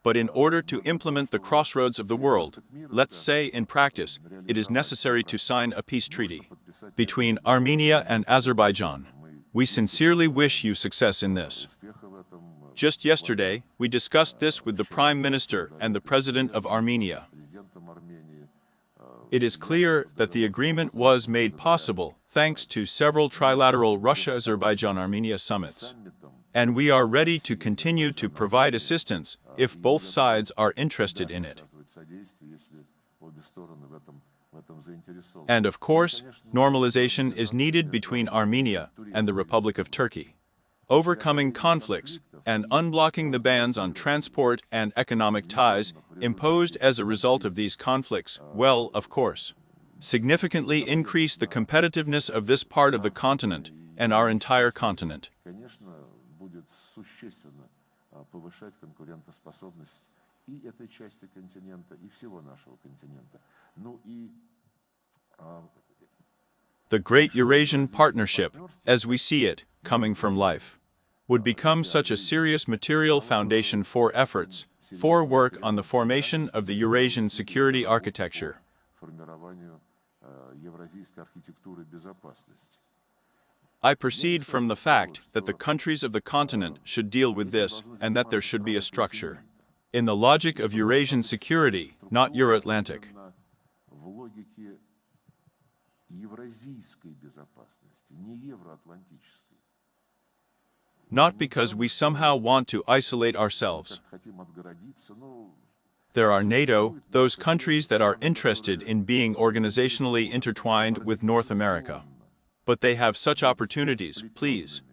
But in order to implement the crossroads of the world, let's say in practice, it is necessary to sign a peace treaty between Armenia and Azerbaijan. We sincerely wish you success in this. Just yesterday, we discussed this with the Prime Minister and the President of Armenia. It is clear that the agreement was made possible thanks to several trilateral Russia-Azerbaijan-Armenia summits. And we are ready to continue to provide assistance if both sides are interested in it. And of course, normalization is needed between Armenia and the Republic of Turkey. Overcoming conflicts and unblocking the bans on transport and economic ties imposed as a result of these conflicts will, of course, significantly increase the competitiveness of this part of the continent and our entire continent. The Great Eurasian Partnership, as we see it, coming from life, would become such a serious material foundation for efforts, for work on the formation of the Eurasian security architecture. I proceed from the fact that the countries of the continent should deal with this and that there should be a structure. In the logic of Eurasian security, not Euro-Atlantic. Not because we somehow want to isolate ourselves. There are NATO, those countries that are interested in being organizationally intertwined with North America. But they have such opportunities, please.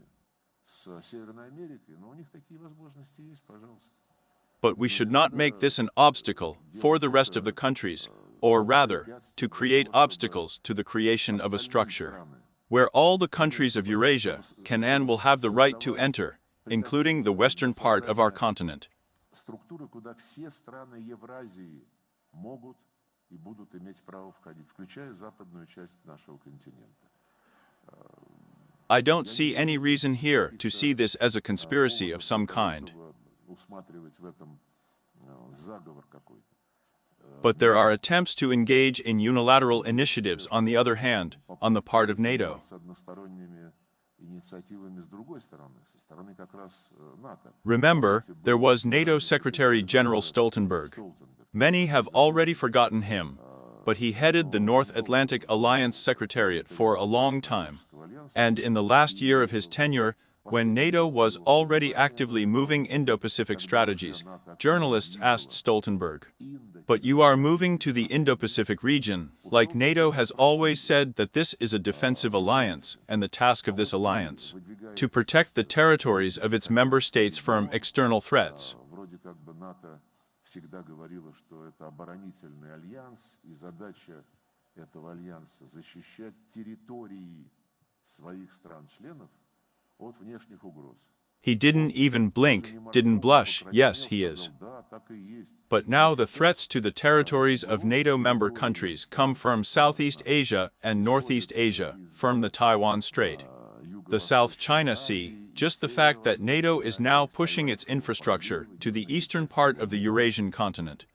But we should not make this an obstacle for the rest of the countries, or rather, to create obstacles to the creation of a structure where all the countries of Eurasia can and will have the right to enter, including the western part of our continent. I don't see any reason here to see this as a conspiracy of some kind. But there are attempts to engage in unilateral initiatives, on the other hand, on the part of NATO. Remember, there was NATO Secretary General Stoltenberg. Many have already forgotten him, but he headed the North Atlantic Alliance Secretariat for a long time. And in the last year of his tenure, when NATO was already actively moving Indo-Pacific strategies, journalists asked Stoltenberg, "But you are moving to the Indo-Pacific region, like NATO has always said that this is a defensive alliance, and the task of this alliance, to protect the territories of its member states from external threats." He didn't even blink, didn't blush. Yes, he is. But now the threats to the territories of NATO member countries come from Southeast Asia and Northeast Asia, from the Taiwan Strait, the South China Sea, just the fact that NATO is now pushing its infrastructure to the eastern part of the Eurasian continent.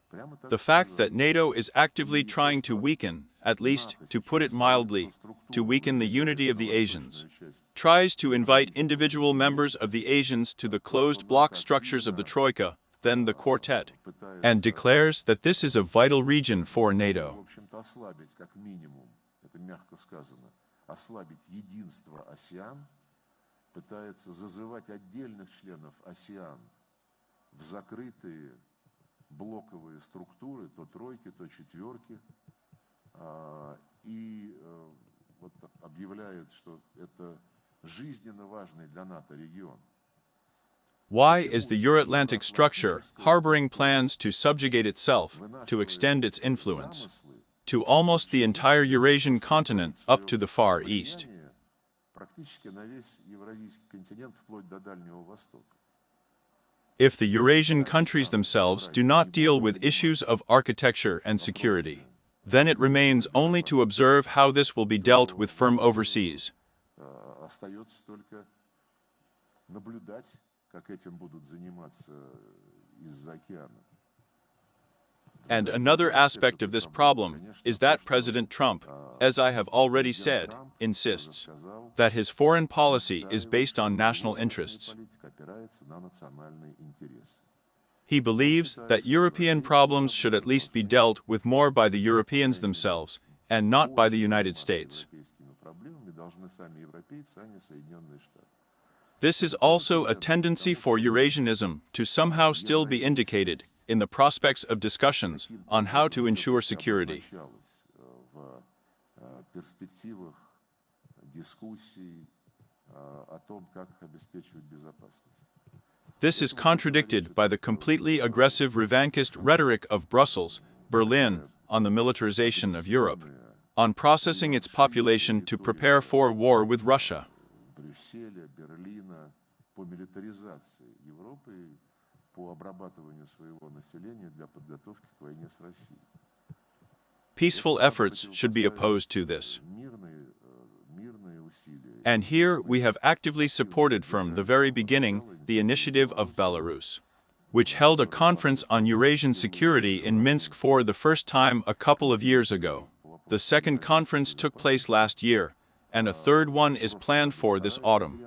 The fact that NATO is actively trying to weaken, at least, to put it mildly, to weaken the unity of the Asians, tries to invite individual members of the Asians to the closed bloc structures of the Troika, then the Quartet, and declares that this is a vital region for NATO.
Блоковые структуры, то тройки, то четверки, и вот объявляет, что это жизненно важный для НАТО регион.
Why is the Euro-Atlantic structure harboring plans to subjugate itself, to extend its influence to almost the entire Eurasian continent up to the Far East?
Практически на весь евразийский континент вплоть до Дальнего Востока.
If the Eurasian countries themselves do not deal with issues of architecture and security, then it remains only to observe how this will be dealt with from overseas.
Остается только наблюдать, как этим будут заниматься из-за океана.
And another aspect of this problem is that President Trump, as I have already said, insists that his foreign policy is based on national interests. He believes that European problems should at least be dealt with more by the Europeans themselves and not by the United States. This is also a tendency for Eurasianism to somehow still be indicated in the prospects of discussions on how to ensure security. This is contradicted by the completely aggressive revanchist rhetoric of Brussels, Berlin, on the militarization of Europe, on processing its population to prepare for war with Russia. Peaceful efforts should be opposed to this. And here we have actively supported from the very beginning the initiative of Belarus, which held a conference on Eurasian security in Minsk for the first time a couple of years ago. The second conference took place last year, and a third one is planned for this autumn.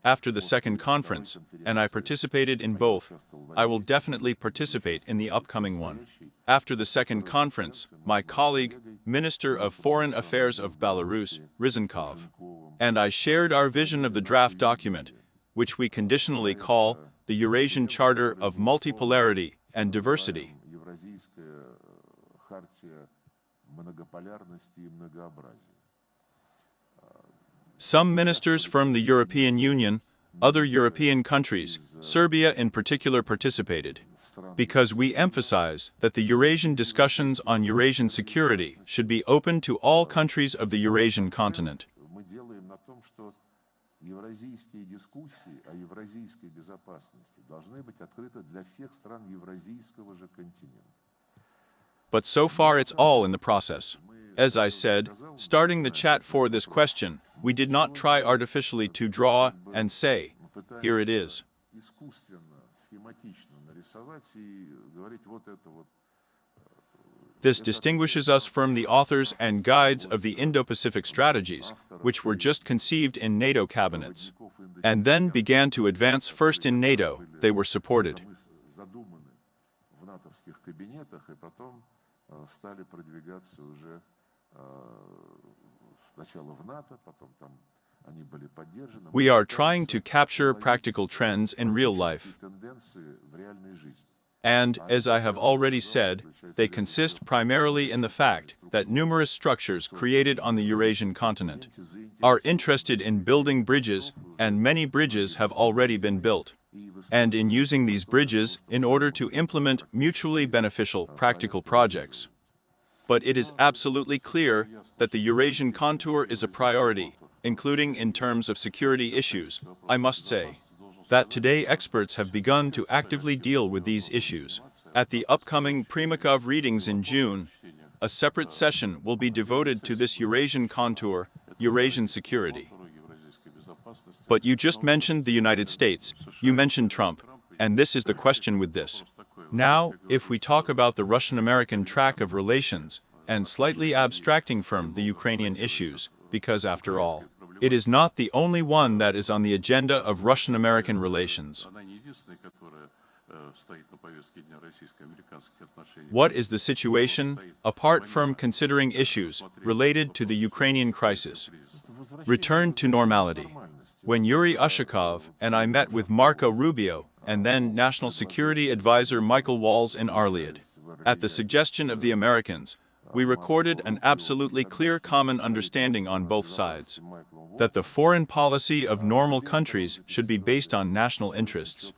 After the second conference, and I participated in both, I will definitely participate in the upcoming one. After the second conference, my colleague, Minister of Foreign Affairs of Belarus, Ryzhenkov, and I shared our vision of the draft document, which we conditionally call the Eurasian Charter of Multipolarity and Diversity. Some ministers from the European Union, other European countries, Serbia in particular, participated, because we emphasize that the Eurasian discussions on Eurasian security should be open to all countries of the Eurasian continent. But so far it's all in the process. As I said, starting the chat for this question, we did not try artificially to draw and say, here it is. This distinguishes us from the authors and guides of the Indo-Pacific strategies, which were just conceived in NATO cabinets, and then began to advance first in NATO. They were supported. We are trying to capture practical trends in real life. And, as I have already said, they consist primarily in the fact that numerous structures created on the Eurasian continent are interested in building bridges, and many bridges have already been built, and in using these bridges in order to implement mutually beneficial practical projects. But it is absolutely clear that the Eurasian contour is a priority, including in terms of security issues. I must say that today experts have begun to actively deal with these issues. At the upcoming Primakov readings in June, a separate session will be devoted to this Eurasian contour, Eurasian security. But you just mentioned the United States, you mentioned Trump, and this is the question with this. Now, if we talk about the Russian-American track of relations, and slightly abstracting from the Ukrainian issues, because after all, it is not the only one that is on the agenda of Russian-American relations. What is the situation, apart from considering issues related to the Ukrainian crisis? Return to normality. When Yuri Ushakov and I met with Marco Rubio, and then National Security Advisor Michael Walls in Arliad, at the suggestion of the Americans, we recorded an absolutely clear common understanding on both sides, that the foreign policy of normal countries should be based on national interests.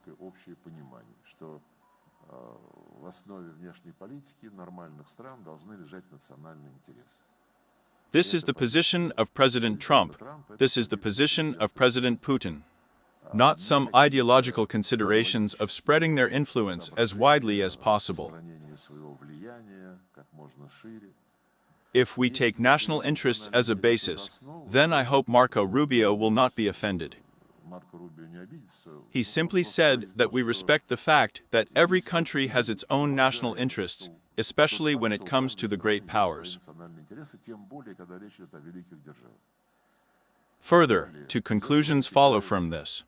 This is the position of President Trump. This is the position of President Putin. Not some ideological considerations of spreading their influence as widely as possible. If we take national interests as a basis, then I hope Marco Rubio will not be offended. He simply said that we respect the fact that every country has its own national interests, especially when it comes to the great powers. Further, two conclusions follow from this.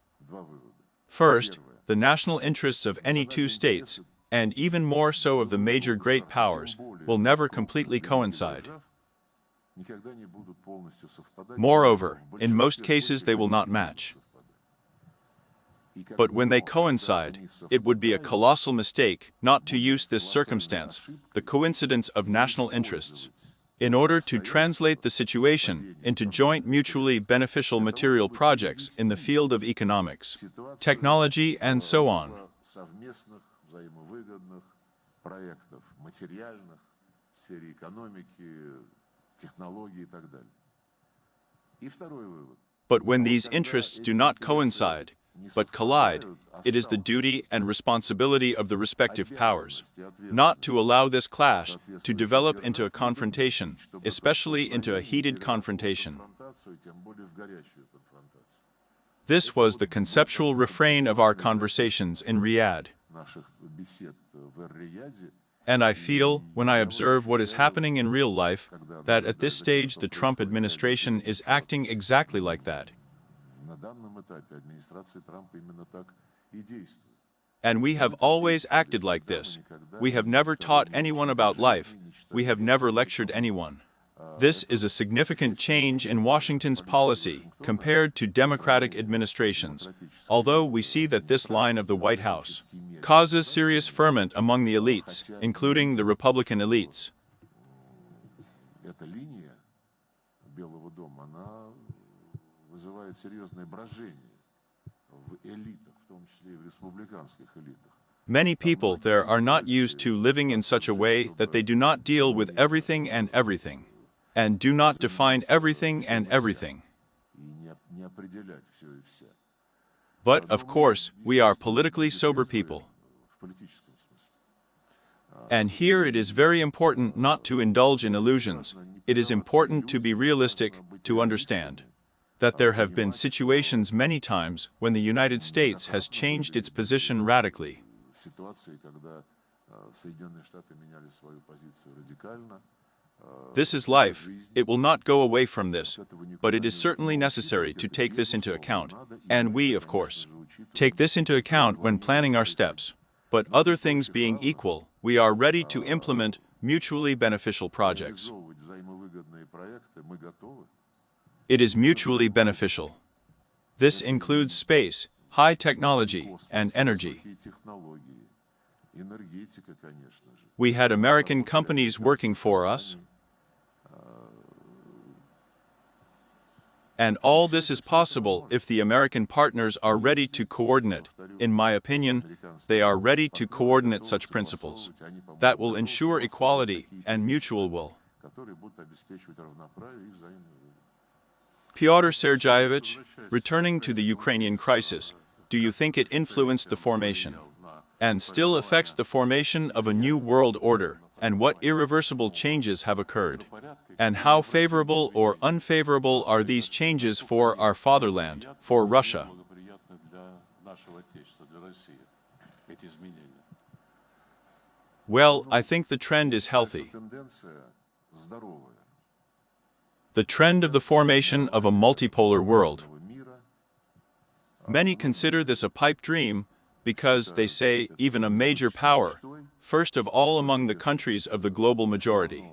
First, the national interests of any two states, and even more so of the major great powers, will never completely coincide. Moreover, in most cases they will not match. But when they coincide, it would be a colossal mistake not to use this circumstance, the coincidence of national interests, in order to translate the situation into joint mutually beneficial material projects in the field of economics, technology, and so on. But when these interests do not coincide, but collide, it is the duty and responsibility of the respective powers not to allow this clash to develop into a confrontation, especially into a heated confrontation. This was the conceptual refrain of our conversations in Riyadh. And I feel, when I observe what is happening in real life, that at this stage the Trump administration is acting exactly like that. And we have always acted like this. We have never taught anyone about life. We have never lectured anyone. This is a significant change in Washington's policy compared to Democratic administrations, although we see that this line of the White House causes serious ferment among the elites, including the Republican elites. Many people there are not used to living in such a way that they do not deal with everything and everything, and do not define everything and everything. But, of course, we are politically sober people. And here it is very important not to indulge in illusions. It is important to be realistic, to understand that there have been situations many times when the United States has changed its position radically. This is life. It will not go away from this, but it is certainly necessary to take this into account. And we, of course, take this into account when planning our steps. But other things being equal, we are ready to implement mutually beneficial projects. It is mutually beneficial. This includes space, high technology, and energy. We had American companies working for us. And all this is possible if the American partners are ready to coordinate. In my opinion, they are ready to coordinate such principles that will ensure equality and mutual will. Pyotr Sergeyevich, returning to the Ukrainian crisis, do you think it influenced the formation and still affects the formation of a new world order, and what irreversible changes have occurred? And how favorable or unfavorable are these changes for our fatherland, for Russia? Well, I think the trend is healthy. The trend of the formation of a multipolar world. Many consider this a pipe dream because they say even a major power, first of all among the countries of the global majority,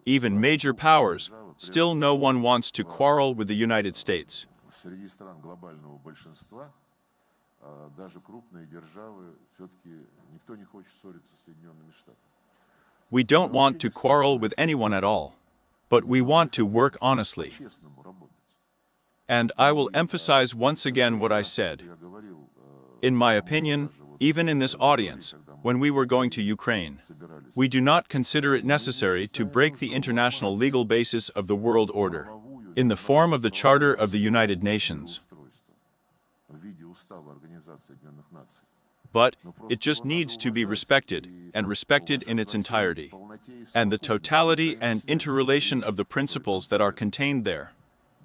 even major powers, still no one wants to quarrel with the United States. We don't want to quarrel with anyone at all, but we want to work honestly. And I will emphasize once again what I said. In my opinion, even in this audience, when we were going to Ukraine, we do not consider it necessary to break the international legal basis of the world order, in the form of the Charter of the United Nations. But it just needs to be respected, and respected in its entirety, and the totality and interrelation of the principles that are contained there.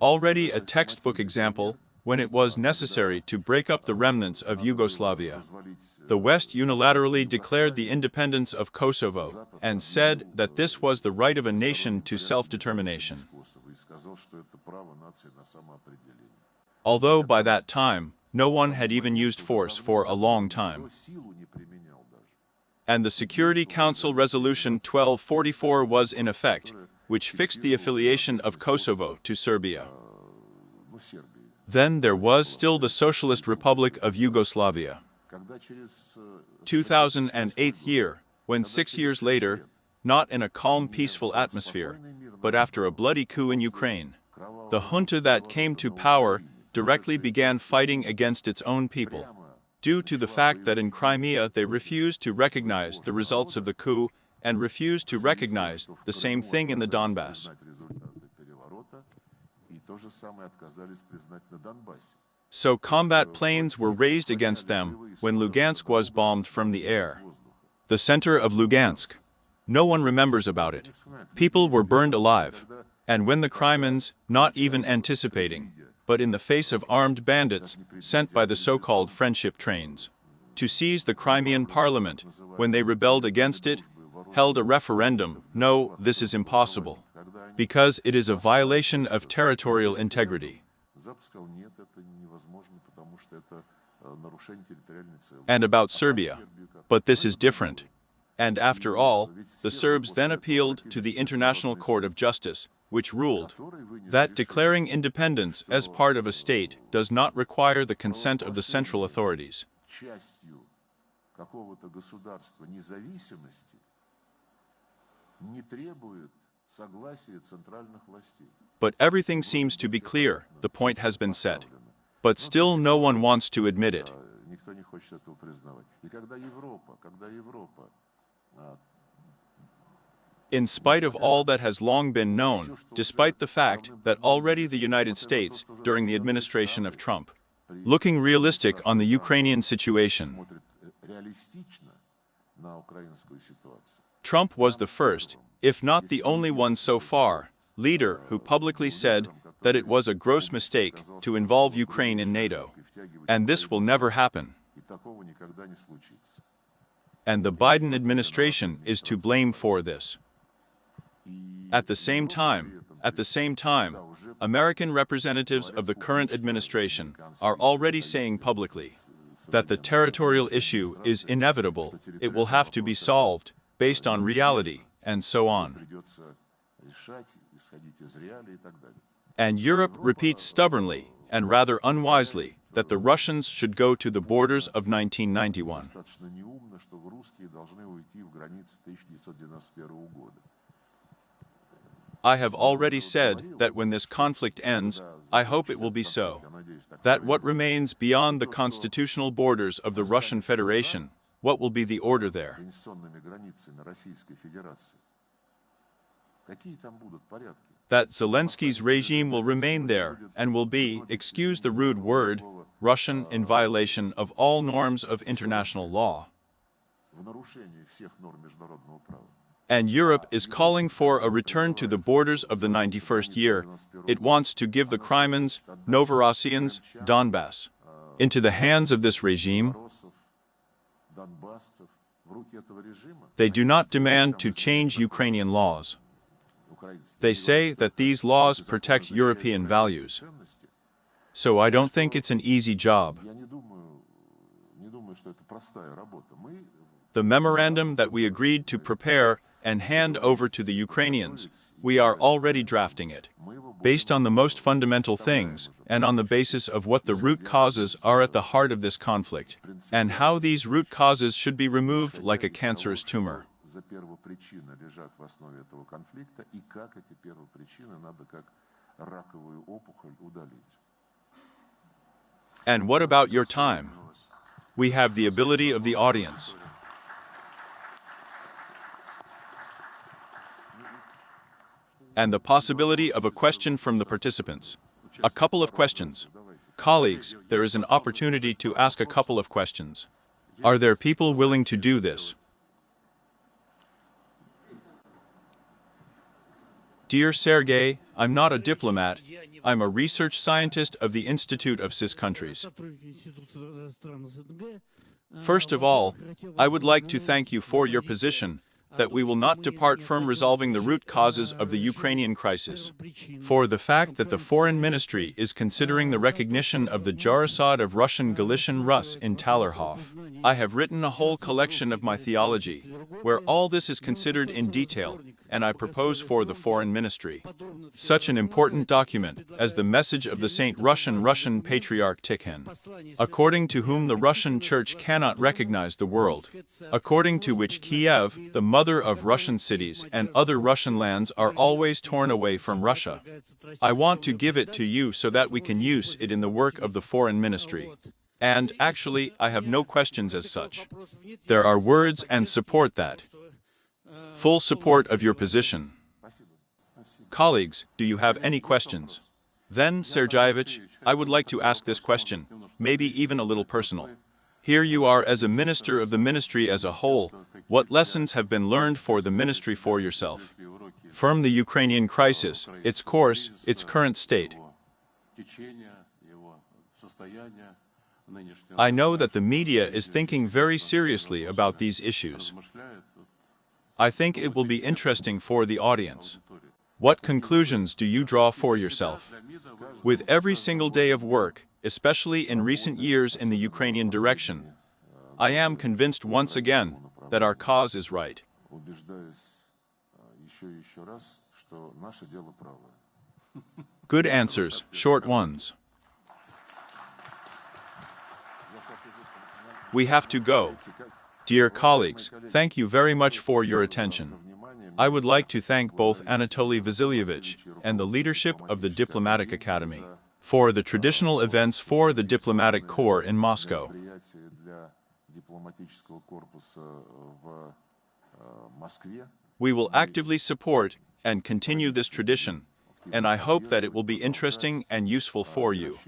Already a textbook example, when it was necessary to break up the remnants of Yugoslavia. The West unilaterally declared the independence of Kosovo and said that this was the right of a nation to self-determination. Although by that time, no one had even used force for a long time. And the Security Council Resolution 1244 was in effect, which fixed the affiliation of Kosovo to Serbia. Then there was still the Socialist Republic of Yugoslavia. 2008 year, when 6 years later, not in a calm, peaceful atmosphere, but after a bloody coup in Ukraine, the junta that came to power directly began fighting against its own people, due to the fact that in Crimea they refused to recognize the results of the coup and refused to recognize the same thing in the Donbass. So combat planes were raised against them when Lugansk was bombed from the air. The center of Lugansk. No one remembers about it. People were burned alive. And when the Crimeans, not even anticipating, but in the face of armed bandits sent by the so-called friendship trains, to seize the Crimean parliament, when they rebelled against it, held a referendum, no, this is impossible, because it is a violation of territorial integrity. And about Serbia. But this is different. And after all, the Serbs then appealed to the International Court of Justice, which ruled that declaring independence as part of a state does not require the consent of the central authorities. But everything seems to be clear, the point has been set. But still no one wants to admit it. In spite of all that has long been known, despite the fact that already the United States, during the administration of Trump, looking realistic on the Ukrainian situation, Trump was the first, if not the only one so far, leader who publicly said that it was a gross mistake to involve Ukraine in NATO, and this will never happen. And the Biden administration is to blame for this. At the same time, American representatives of the current administration are already saying publicly that the territorial issue is inevitable, it will have to be solved, based on reality, and so on. And Europe repeats stubbornly, and rather unwisely, that the Russians should go to the borders of 1991. I have already said that when this conflict ends, I hope it will be so. That what remains beyond the constitutional borders of the Russian Federation, what will be the order there? That Zelensky's regime will remain there and will be, excuse the rude word, Russian in violation of all norms of international law. And Europe is calling for a return to the borders of the 91st year. It wants to give the Crimeans, Novorossians, Donbass, into the hands of this regime. They do not demand to change Ukrainian laws. They say that these laws protect European values. So I don't think it's an easy job. The memorandum that we agreed to prepare and hand over to the Ukrainians, we are already drafting it, based on the most fundamental things, and on the basis of what the root causes are at the heart of this conflict, and how these root causes should be removed like a cancerous tumor. And what about your time? We have the ability of the audience. And the possibility of a question from the participants. A couple of questions. Colleagues, there is an opportunity to ask a couple of questions. Are there people willing to do this? Dear Sergey, I'm not a diplomat, I'm a research scientist of the Institute of CIS countries. First of all, I would like to thank you for your position that we will not depart from resolving the root causes of the Ukrainian crisis. For the fact that the Foreign Ministry is considering the recognition of the Jarosad of Russian Galician Rus in Talerhof, I have written a whole collection of my theology, where all this is considered in detail, and I propose for the Foreign Ministry such an important document as the message of the Saint Russian Patriarch Tikhon, according to whom the Russian Church cannot recognize the world, according to which Kiev, the mother of Russian cities and other Russian lands, are always torn away from Russia. I want to give it to you so that we can use it in the work of the Foreign Ministry. And, actually, I have no questions as such. There are words and support that. Full support of your position. Colleagues, do you have any questions? Then, Sergeyevich, I would like to ask this question, maybe even a little personal. Here you are as a minister of the ministry as a whole. What lessons have been learned for the ministry for yourself? From the Ukrainian crisis, its course, its current state. I know that the media is thinking very seriously about these issues. I think it will be interesting for the audience. What conclusions do you draw for yourself? With every single day of work, especially in recent years in the Ukrainian direction, I am convinced once again that our cause is right. Good answers, short ones. We have to go. Dear colleagues, thank you very much for your attention. I would like to thank both Anatoly Vasilyevich and the leadership of the Diplomatic Academy for the traditional events for the Diplomatic Corps in Moscow. We will actively support and continue this tradition, and I hope that it will be interesting and useful for you.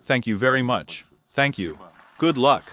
Thank you very much. Thank you. Good luck.